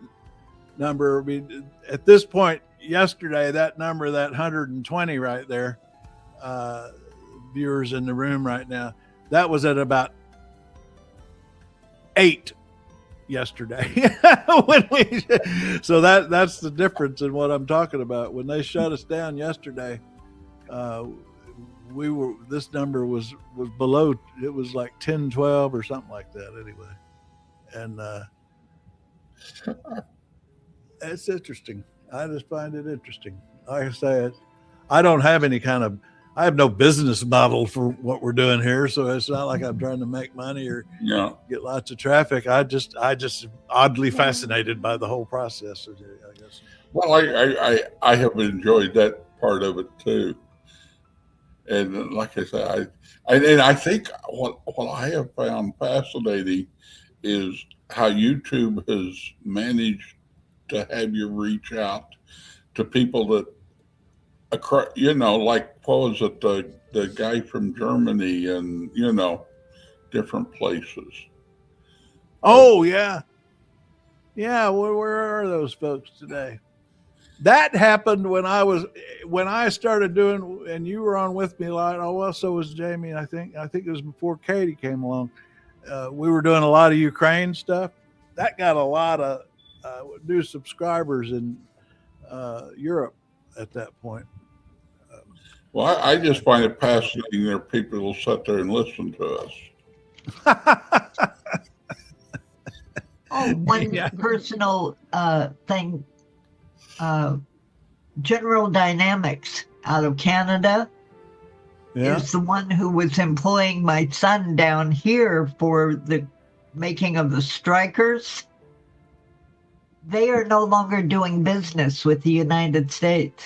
Speaker 7: number. I mean, at this point yesterday, that number, that 120 right there, viewers in the room right now, that was at about 8 yesterday. So that's the difference in what I'm talking about. When they shut us down yesterday, this number was below, it was like 10, 12 or something like that anyway. And it's interesting. I just find it interesting. Like I say, I don't have any kind of, I have no business model for what we're doing here. So it's not like I'm trying to make money or get lots of traffic. I just oddly fascinated by the whole process, I guess.
Speaker 13: Well, I have enjoyed that part of it too. And like I said, I think what I have found fascinating is how YouTube has managed to have you reach out to people that, like what was it, the guy from Germany and different places.
Speaker 7: Oh yeah. Where are those folks today? That happened when I started doing, and you were on with me a lot. Oh well, so was Jamie. I think it was before Katie came along. We were doing a lot of Ukraine stuff. That got a lot of new subscribers in Europe at that point.
Speaker 13: Well, I just find it fascinating there are people who will sit there and listen to us.
Speaker 9: One personal thing. General Dynamics out of Canada is the one who was employing my son down here for the making of the strikers. They are no longer doing business with the United States.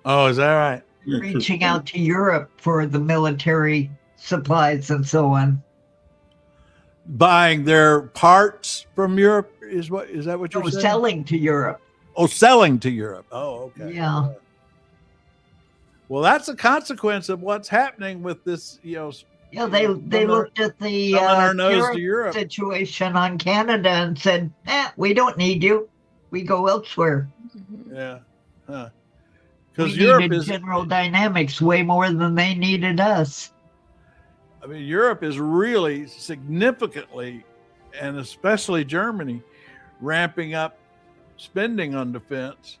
Speaker 7: Oh, is that right?
Speaker 9: Reaching out to Europe for the military supplies and so on.
Speaker 7: Buying their parts from Europe is that what you're saying?
Speaker 9: Selling to Europe.
Speaker 7: Oh, selling to Europe. Oh, okay.
Speaker 9: Yeah.
Speaker 7: Well, that's a consequence of what's happening with this,
Speaker 9: Yeah, they looked at the tariff situation on Canada and said, we don't need you. We go elsewhere.
Speaker 7: Yeah. Huh.
Speaker 9: Because Europe needed General Dynamics way more than they needed us.
Speaker 7: I mean, Europe is really significantly, and especially Germany, ramping up spending on defense.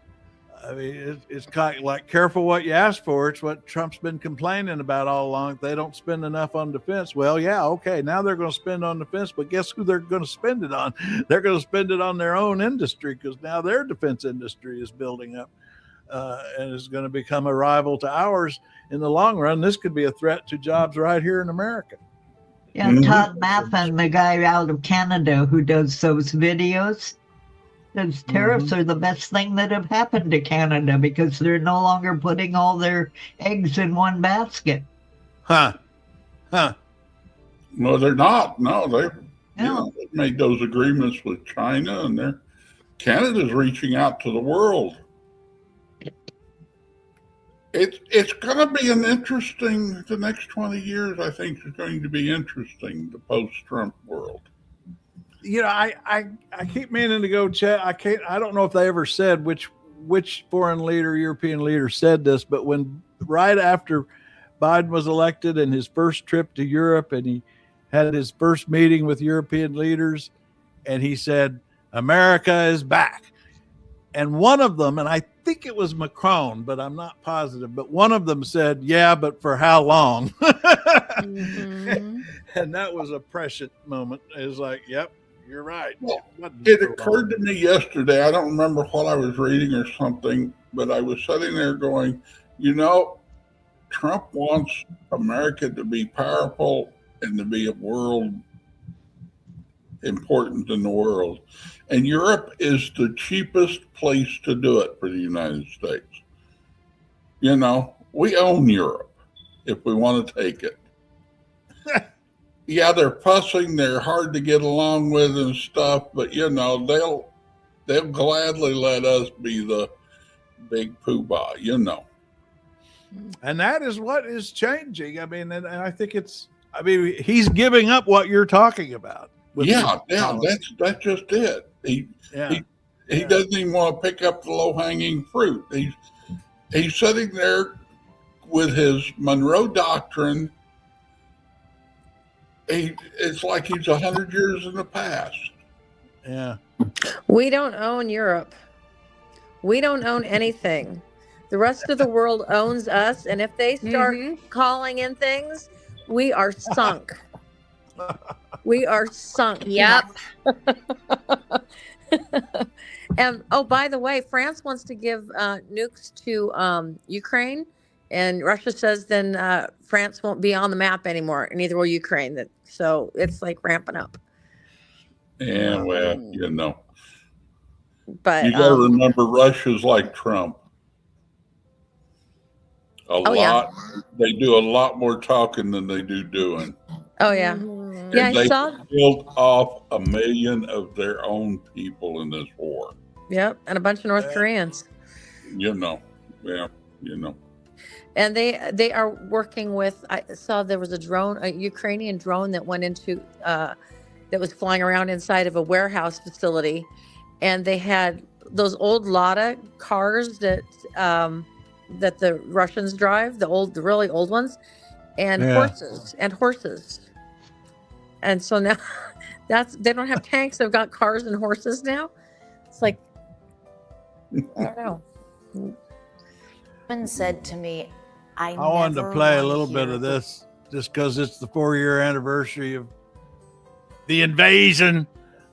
Speaker 7: I mean, it's kind of like careful what you ask for. It's what Trump's been complaining about all along. They don't spend enough on defense. Well, yeah, okay. Now they're going to spend on defense, but guess who they're going to spend it on? They're going to spend it on their own industry because now their defense industry is building up and is going to become a rival to ours in the long run. This could be a threat to jobs right here in America.
Speaker 9: Yeah, Todd Maffin, the guy out of Canada who does those videos, those tariffs are the best thing that have happened to Canada because they're no longer putting all their eggs in one basket.
Speaker 7: Huh.
Speaker 13: No, they're not. No, they've made those agreements with China, and Canada's reaching out to the world. It's going to be the next 20 years, I think, is going to be interesting, the post-Trump world.
Speaker 7: I keep meaning to go check. I don't know if they ever said which foreign leader, European leader said this, but right after Biden was elected and his first trip to Europe, and he had his first meeting with European leaders, and he said, America is back. And one of them, and I think think it was Macron, but I'm not positive. But one of them said, "Yeah, but for how long?"
Speaker 6: Mhm.
Speaker 7: And that was a prescient moment. It was like, "Yep, you're right."
Speaker 13: Well,
Speaker 7: wasn't
Speaker 13: it
Speaker 7: for long.
Speaker 13: occurred to me yesterday. I don't remember what I was reading or something, but I was sitting there going, Trump wants America to be powerful and to be a world important in the world. And Europe is the cheapest place to do it for the United States. We own Europe if we want to take it. Yeah, they're fussing, they're hard to get along with and stuff, but they'll gladly let us be the big poobah,
Speaker 7: And that is what is changing. I mean, and I think he's giving up what you're talking about.
Speaker 13: That's just it. He doesn't even want to pick up the low-hanging fruit. He's sitting there with his Monroe Doctrine. It's like he's 100 years in the past.
Speaker 7: Yeah.
Speaker 8: We don't own Europe. We don't own anything. The rest of the world owns us, and if they start calling in things, we are sunk. We are sunk.
Speaker 6: Yep.
Speaker 8: And by the way, France wants to give nukes to Ukraine, and Russia says then France won't be on the map anymore, and neither will Ukraine. So it's like ramping up.
Speaker 13: And
Speaker 8: But
Speaker 13: you got to remember, Russia's like Trump. They do a lot more talking than they do doing.
Speaker 8: Oh yeah.
Speaker 13: And
Speaker 8: Yeah, I
Speaker 13: they
Speaker 8: saw.
Speaker 13: killed off 1 million of their own people in this war.
Speaker 8: Yep, and a bunch of North Koreans. And they are working with. I saw there was a Ukrainian drone that went into that was flying around inside of a warehouse facility, and they had those old Lada cars that the Russians drive, the really old ones, and horses. And so now they don't have tanks, they've got cars and horses now. It's like, I don't know.
Speaker 15: Someone said to me, I
Speaker 7: wanted to play a little bit of this just because it's the 4-year anniversary of the invasion.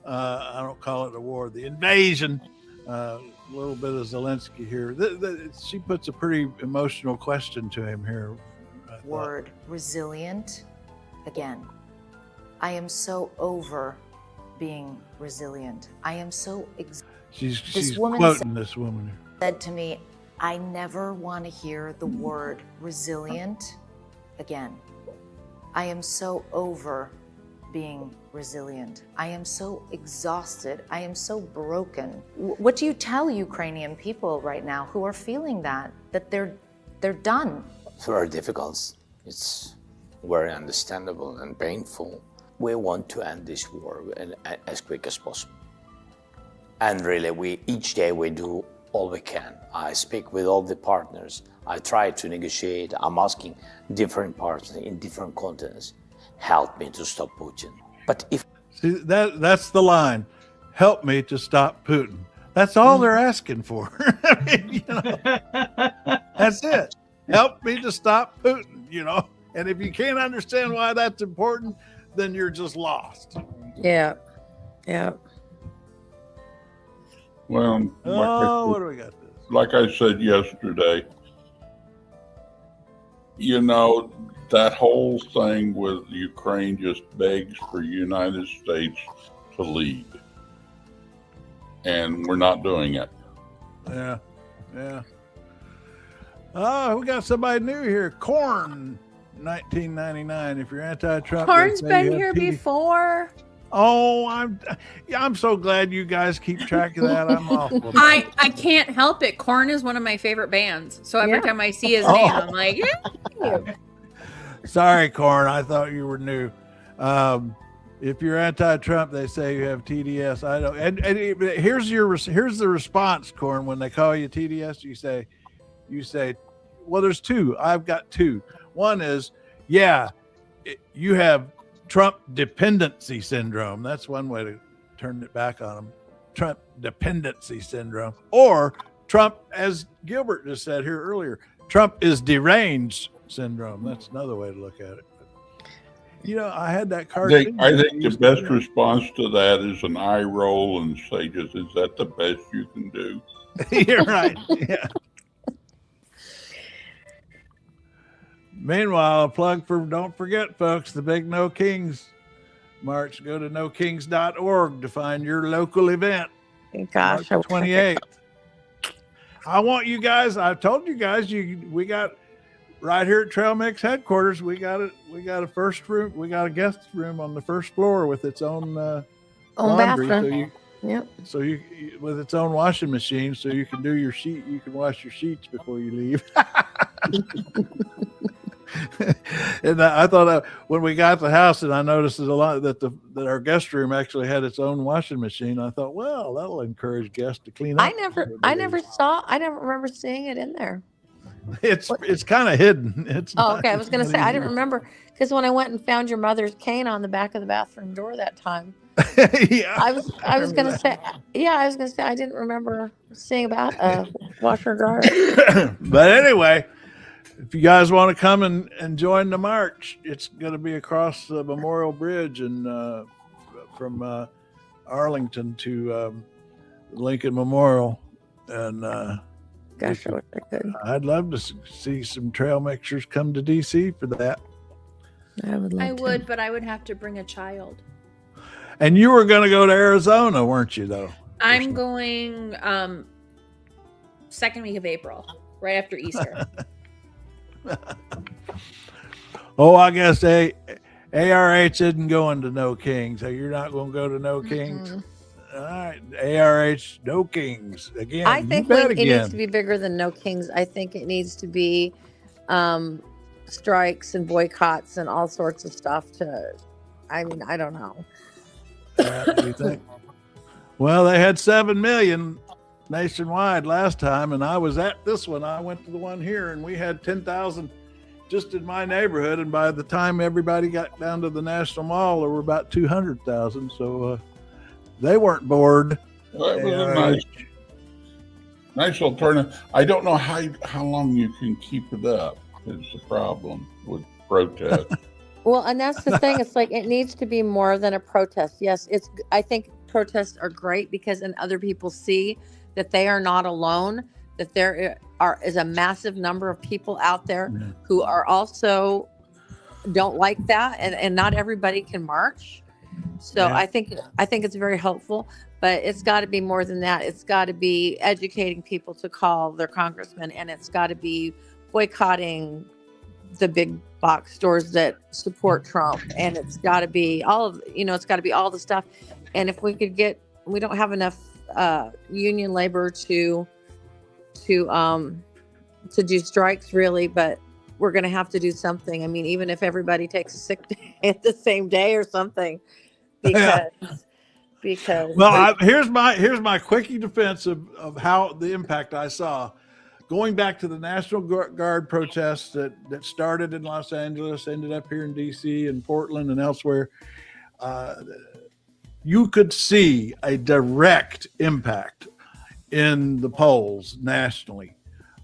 Speaker 7: I don't call it a war, the invasion. A little bit of Zelensky here. She puts a pretty emotional question to him here.
Speaker 15: Word resilient again. I am so over being resilient. I am so
Speaker 7: she's
Speaker 15: this woman
Speaker 7: quoting this woman
Speaker 15: said to me, I never want to hear the word resilient again. I am so over being resilient. I am so exhausted. I am so broken. What do you tell Ukrainian people right now who are feeling that they're done?
Speaker 1: It's very difficult. It's very understandable and painful. We want to end this war as quick as possible. And really, each day we do all we can. I speak with all the partners. I try to negotiate. I'm asking different partners in different continents, help me to stop Putin. But if
Speaker 7: that's the line, help me to stop Putin. That's all they're asking for. I mean, that's it. Help me to stop Putin. And if you can't understand why that's important, then you're just lost.
Speaker 8: Yeah.
Speaker 13: Well,
Speaker 7: what do we got?
Speaker 13: Like I said yesterday, that whole thing with Ukraine just begs for the United States to lead. And we're not doing it.
Speaker 7: Yeah. Oh, we got somebody new here. Corn, 1999. If you're anti-Trump,
Speaker 14: Corn's been here before.
Speaker 7: Oh, I'm so glad you guys keep track of that. I'm awful.
Speaker 14: I can't help it. Corn is one of my favorite bands. So every time I see his name, I'm like, yeah.
Speaker 7: Sorry, Corn. I thought you were new. If you're anti-Trump, they say you have TDS. I don't. And here's the response, Corn. When they call you TDS, you say, well, there's two. I've got two. One is, you have Trump dependency syndrome. That's one way to turn it back on him. Trump dependency syndrome. Or Trump, as Gilbert just said here earlier, Trump is deranged syndrome. That's another way to look at it. You know, I had that cartoon.
Speaker 13: I think the best response to that is an eye roll and say, just, is that the best you can do?
Speaker 7: You're right. Yeah. Meanwhile, a plug for, don't forget, folks, the big No Kings March. Go to nokings.org to find your local event.
Speaker 8: Gosh,
Speaker 7: March 28th. I want you guys, I told you guys, we got right here at Trail Mix headquarters, we got a first room, we got a guest room on the first floor with its own laundry.
Speaker 8: bathroom. Yep.
Speaker 7: So you with its own washing machine, so you can do your sheet. You can wash your sheets before you leave. And I thought when we got the house, and I noticed that our guest room actually had its own washing machine. I thought, well, that'll encourage guests to clean up.
Speaker 8: I never remember seeing it in there.
Speaker 7: It's kind of hidden. It's
Speaker 8: okay. I was going to say I didn't remember because when I went and found your mother's cane on the back of the bathroom door that time.
Speaker 7: Yeah,
Speaker 8: I was going to say I didn't remember seeing about a washer and dryer.
Speaker 7: But anyway, if you guys want to come and join the march, it's going to be across the Memorial Bridge and from Arlington to Lincoln Memorial. And
Speaker 8: gosh, I wish I could.
Speaker 7: I'd love to see some trail mixers come to DC for that.
Speaker 8: I would love
Speaker 14: I would, but I would have to bring a child.
Speaker 7: And you were going to go to Arizona, weren't you, though?
Speaker 14: I'm going second week of April, right after Easter.
Speaker 7: Oh, I guess ARH isn't going to No Kings. So you're not going to go to No Kings? All right. ARH, No Kings. Again,
Speaker 8: I think it needs to be bigger than No Kings. I think it needs to be strikes and boycotts and all sorts of stuff I don't know.
Speaker 7: You think? Well, they had 7 million nationwide last time, and I was at this one. I went to the one here, and we had 10,000 just in my neighborhood. And by the time everybody got down to the National Mall, there were about 200,000. So they weren't bored.
Speaker 13: Well, that was a nice alternative. I don't know how long you can keep it up. Is the problem with protests.
Speaker 8: Well, and that's the thing. It's like it needs to be more than a protest. Yes, I think protests are great because then other people see that they are not alone, that there is a massive number of people out there who are also don't like that, and not everybody can march. So I think it's very helpful, but it's got to be more than that. It's got to be educating people to call their congressman, and it's got to be boycotting the big box stores that support Trump, and it's got to be it's got to be all the stuff. And if we could we don't have enough union labor to do strikes really, but we're going to have to do something. I mean, even if everybody takes a sick day at the same day or something, because
Speaker 7: well, here's my quickie defense of how the impact I saw. Going back to the National Guard protests that started in Los Angeles, ended up here in DC and Portland and elsewhere, you could see a direct impact in the polls nationally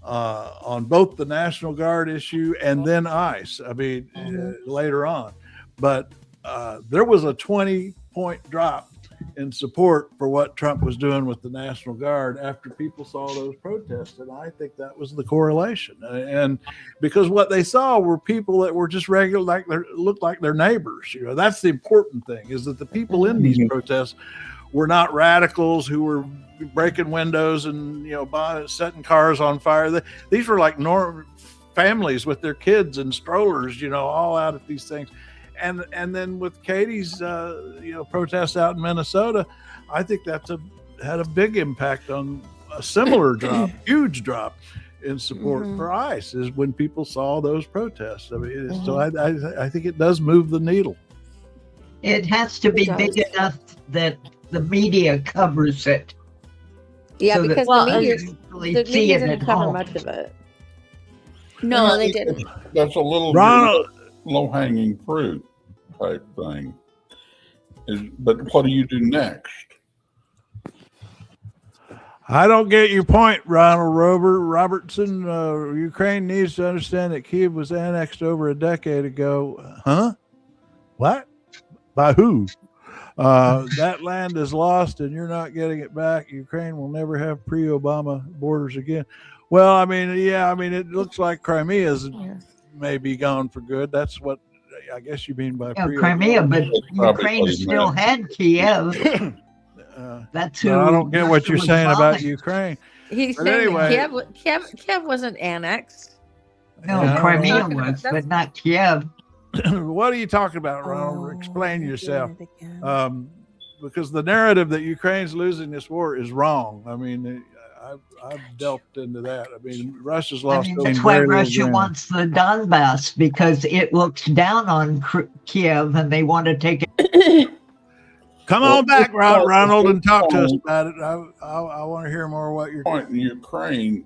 Speaker 7: on both the National Guard issue and then ICE. I mean, later on. But there was a 20-point drop in support for what Trump was doing with the National Guard after people saw those protests. And I think that was the correlation. And because what they saw were people that were just regular, looked like their neighbors. You know, that's the important thing, is that the people in these protests were not radicals who were breaking windows and, setting cars on fire. These were like normal families with their kids and strollers, all out at these things. And then with Katie's, protests out in Minnesota, I think that's had a big impact on a similar drop, huge drop in support for ICE, is when people saw those protests. I mean, so I think it does move the needle.
Speaker 9: It has to be big enough that the media covers it.
Speaker 8: Yeah,
Speaker 9: so
Speaker 8: because the media didn't cover much of it.
Speaker 14: No, they didn't.
Speaker 13: That's a little low-hanging fruit type thing. But what do you do next?
Speaker 7: I don't get your point, Ronald Robertson. Ukraine needs to understand that Kyiv was annexed over a decade ago. Huh? What? By who? That land is lost and you're not getting it back. Ukraine will never have pre-Obama borders again. Well, I mean, it looks like Crimea's may be gone for good. That's what I guess you mean by
Speaker 9: Crimea, but Ukraine still had Kiev. That's who.
Speaker 7: I don't get what you're saying about Ukraine.
Speaker 8: He's
Speaker 7: But
Speaker 8: saying
Speaker 7: anyway,
Speaker 8: that Kiev wasn't annexed.
Speaker 9: No, Crimea was, but not Kiev.
Speaker 7: What are you talking about, Ronald? Explain yourself. Because the narrative that Ukraine's losing this war is wrong. I mean, I've delved into that. I mean, Russia's lost.
Speaker 9: That's why Russia wants the Donbass, because it looks down on Kiev and they want to take it.
Speaker 7: Come on back, Ronald, and talk to us about it. I want to hear more what you're
Speaker 13: point in Ukraine.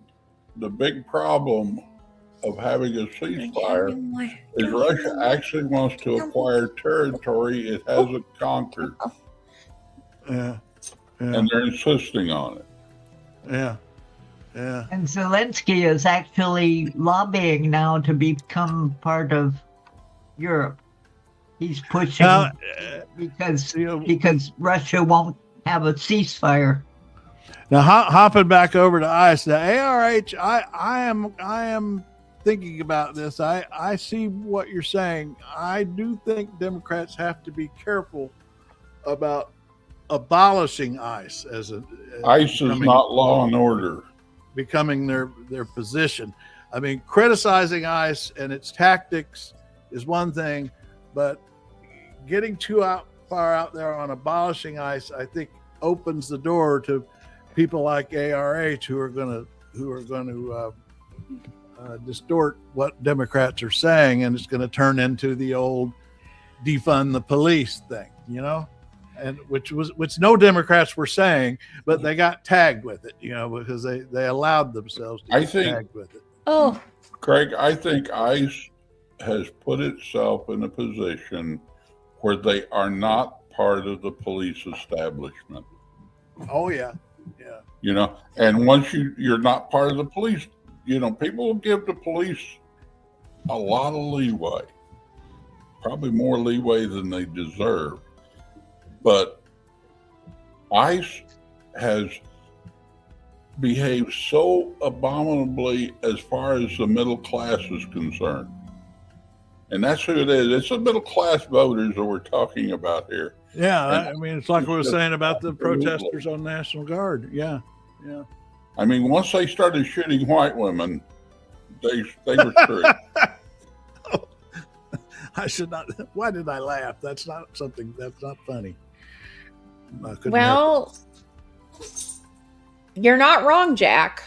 Speaker 13: The big problem of having a ceasefire is Russia actually wants to acquire territory it hasn't conquered.
Speaker 7: Yeah.
Speaker 13: And they're insisting on it.
Speaker 7: Yeah.
Speaker 9: And Zelensky is actually lobbying now to become part of Europe. He's pushing because Russia won't have a ceasefire.
Speaker 7: Now, hopping back over to ICE, the ARH, I am thinking about this. I see what you're saying. I do think Democrats have to be careful about abolishing ICE
Speaker 13: ICE is not law and order.
Speaker 7: Becoming their position. I mean, criticizing ICE and its tactics is one thing, but getting too far out there on abolishing ICE, I think, opens the door to people like ARH who are going to distort what Democrats are saying, and it's going to turn into the old defund the police thing, and which no Democrats were saying, but they got tagged with it, because they allowed themselves to get tagged with it.
Speaker 6: Oh,
Speaker 13: Craig, I think ICE has put itself in a position where they are not part of the police establishment.
Speaker 7: Oh yeah.
Speaker 13: And once you're not part of the police, people will give the police a lot of leeway, probably more leeway than they deserve. But ICE has behaved so abominably as far as the middle class is concerned. And that's who it is. It's the middle class voters that we're talking about here.
Speaker 7: Yeah, I mean, it's like we were saying about the protesters on National Guard. Yeah.
Speaker 13: I mean, once they started shooting white women, they were screwed.
Speaker 7: I should not. Why did I laugh? That's not funny.
Speaker 6: Well, you're not wrong, Jack.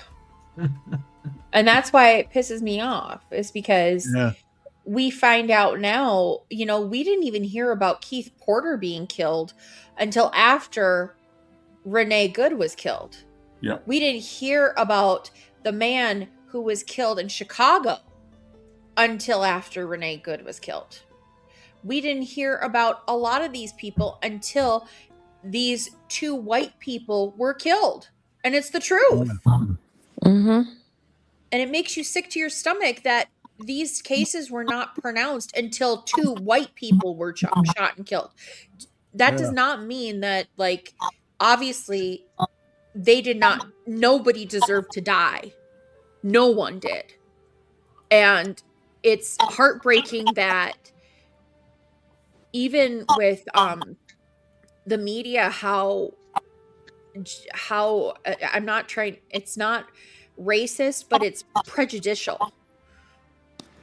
Speaker 6: And that's why it pisses me off, is because we find out now, we didn't even hear about Keith Porter being killed until after Renee Good was killed.
Speaker 13: Yeah.
Speaker 6: We didn't hear about the man who was killed in Chicago until after Renee Good was killed. We didn't hear about a lot of these people until these two white people were killed. And it's the truth.
Speaker 8: Mm-hmm.
Speaker 6: And it makes you sick to your stomach that these cases were not pronounced until two white people were shot and killed. That does not mean that, obviously, nobody deserved to die. No one did. And it's heartbreaking that even with the media, how I'm not trying, it's not racist, but it's prejudicial.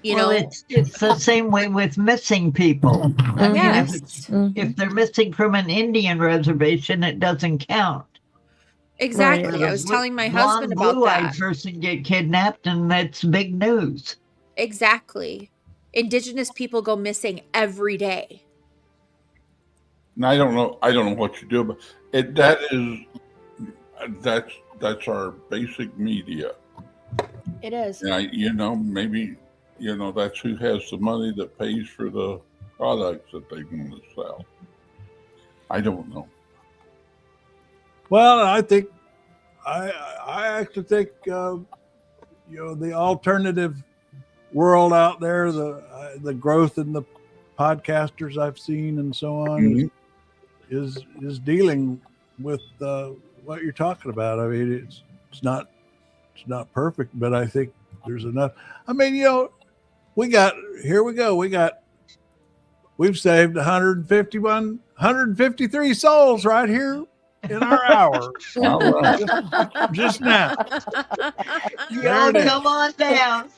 Speaker 9: It's the same way with missing people. I mean,
Speaker 6: Yes.
Speaker 9: if they're missing from an Indian reservation, it doesn't count.
Speaker 6: Exactly.
Speaker 9: Right.
Speaker 6: I was telling my husband about
Speaker 9: blue-eyed
Speaker 6: that.
Speaker 9: person get kidnapped, and that's big news.
Speaker 6: Exactly. Indigenous people go missing every day.
Speaker 13: And I don't know what you do, but that's our basic media.
Speaker 6: It is.
Speaker 13: And maybe that's who has the money that pays for the products that they want to sell. I don't know.
Speaker 7: Well, I think I actually think the alternative world out there, the growth in the podcasters I've seen and so on is dealing with what you're talking about. I mean, it's not perfect, but I think there's enough. I mean, we've saved 153 souls right here in our hour. just now.
Speaker 9: Y'all come on down.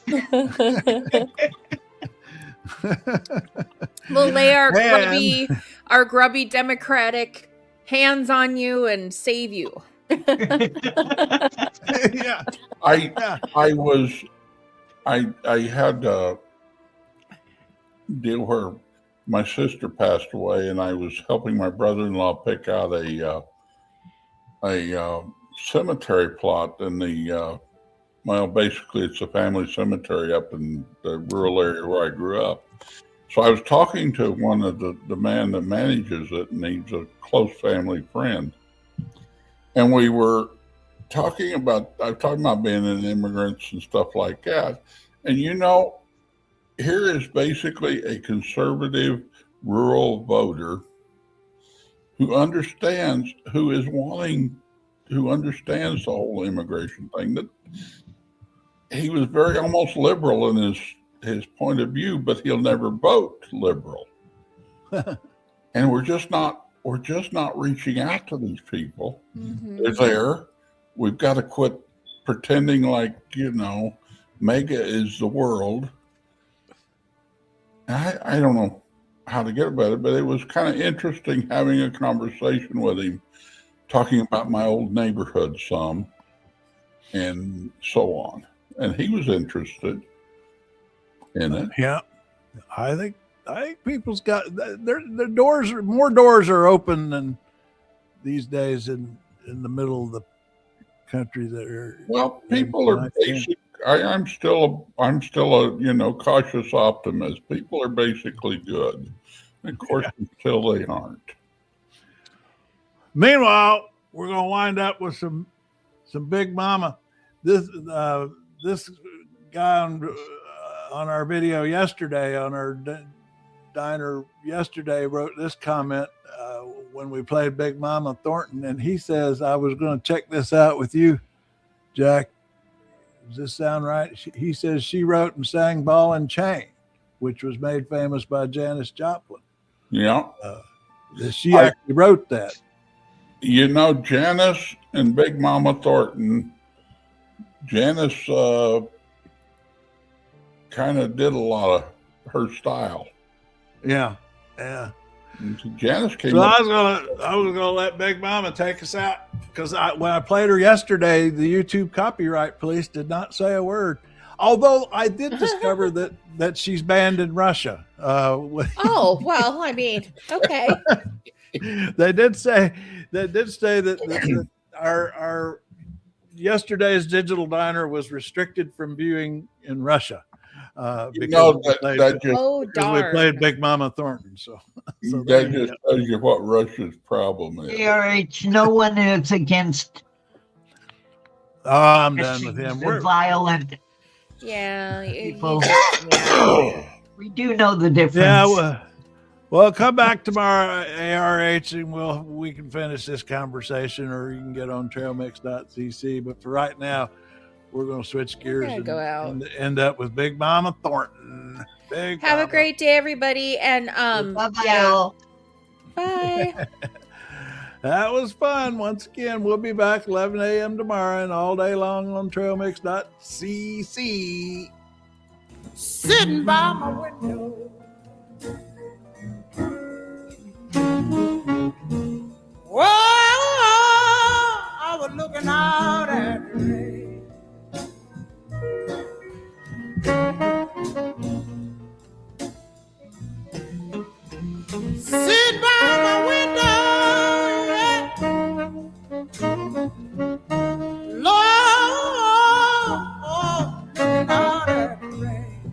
Speaker 6: We'll lay our grubby Democratic hands on you and save you.
Speaker 7: Yeah.
Speaker 13: I had a deal where my sister passed away, and I was helping my brother-in-law pick out a cemetery plot in the basically it's a family cemetery up in the rural area where I grew up. So I was talking to one of the man that manages it, and he's a close family friend. And we were talking about being an immigrant and stuff like that. And here is basically a conservative rural voter who understands the whole immigration thing. That he was very almost liberal in his point of view, but he'll never vote liberal. And we're just not reaching out to these people.
Speaker 6: Mm-hmm.
Speaker 13: They're there. We've got to quit pretending like, mega is the world. I don't know how to get about it, but it was kind of interesting having a conversation with him, talking about my old neighborhood some and so on. And he was interested in it.
Speaker 7: Yeah. I think people's got their doors. More doors are open than these days in the middle of the country. That are
Speaker 13: people are basic. I'm still a cautious optimist. People are basically good, of course, until they aren't.
Speaker 7: Meanwhile, we're gonna wind up with some Big Mama. This guy on our video yesterday, on our diner yesterday, wrote this comment when we played Big Mama Thornton, and he says, I was going to check this out with you, Jack. Does this sound right? He says she wrote and sang Ball and Chain, which was made famous by Janis Joplin.
Speaker 13: Yeah.
Speaker 7: She actually wrote that.
Speaker 13: Janis and Big Mama Thornton, Janis kind of did a lot of her style.
Speaker 7: Yeah.
Speaker 13: Janis came.
Speaker 7: So I was gonna let Big Mama take us out, because when I played her yesterday, the YouTube copyright police did not say a word. Although I did discover that she's banned in Russia.
Speaker 6: Oh well, I mean, okay.
Speaker 7: They did say that our yesterday's digital diner was restricted from viewing in Russia. Because we played Big Mama Thornton. So
Speaker 13: that just tells you what Russia's problem is.
Speaker 9: ARH, no one is against.
Speaker 7: Oh, I'm done with him.
Speaker 9: We're violent.
Speaker 6: Yeah.
Speaker 9: We do know the difference.
Speaker 7: Yeah. Well, come back tomorrow, ARH, and we can finish this conversation, or you can get on trailmix.cc. But for right now, we're going to switch gears and end up with Big Mama Thornton.
Speaker 6: Have a great day, everybody. And
Speaker 9: bye.
Speaker 6: Bye.
Speaker 7: That was fun. Once again, we'll be back 11 a.m. tomorrow and all day long on trailmix.cc.
Speaker 16: Sitting by my window, whoa, I was looking out at the rain. Sit by my window, Lord, looking out at the rain.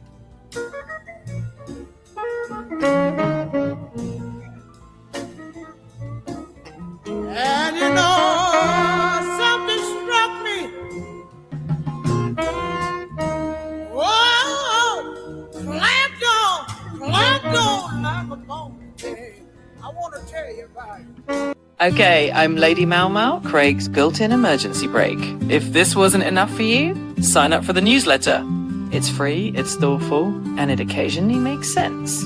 Speaker 17: Okay, I'm Lady Mau Mau, Craig's built-in emergency brake. If this wasn't enough for you, sign up for the newsletter. It's free, it's thoughtful, and it occasionally makes sense.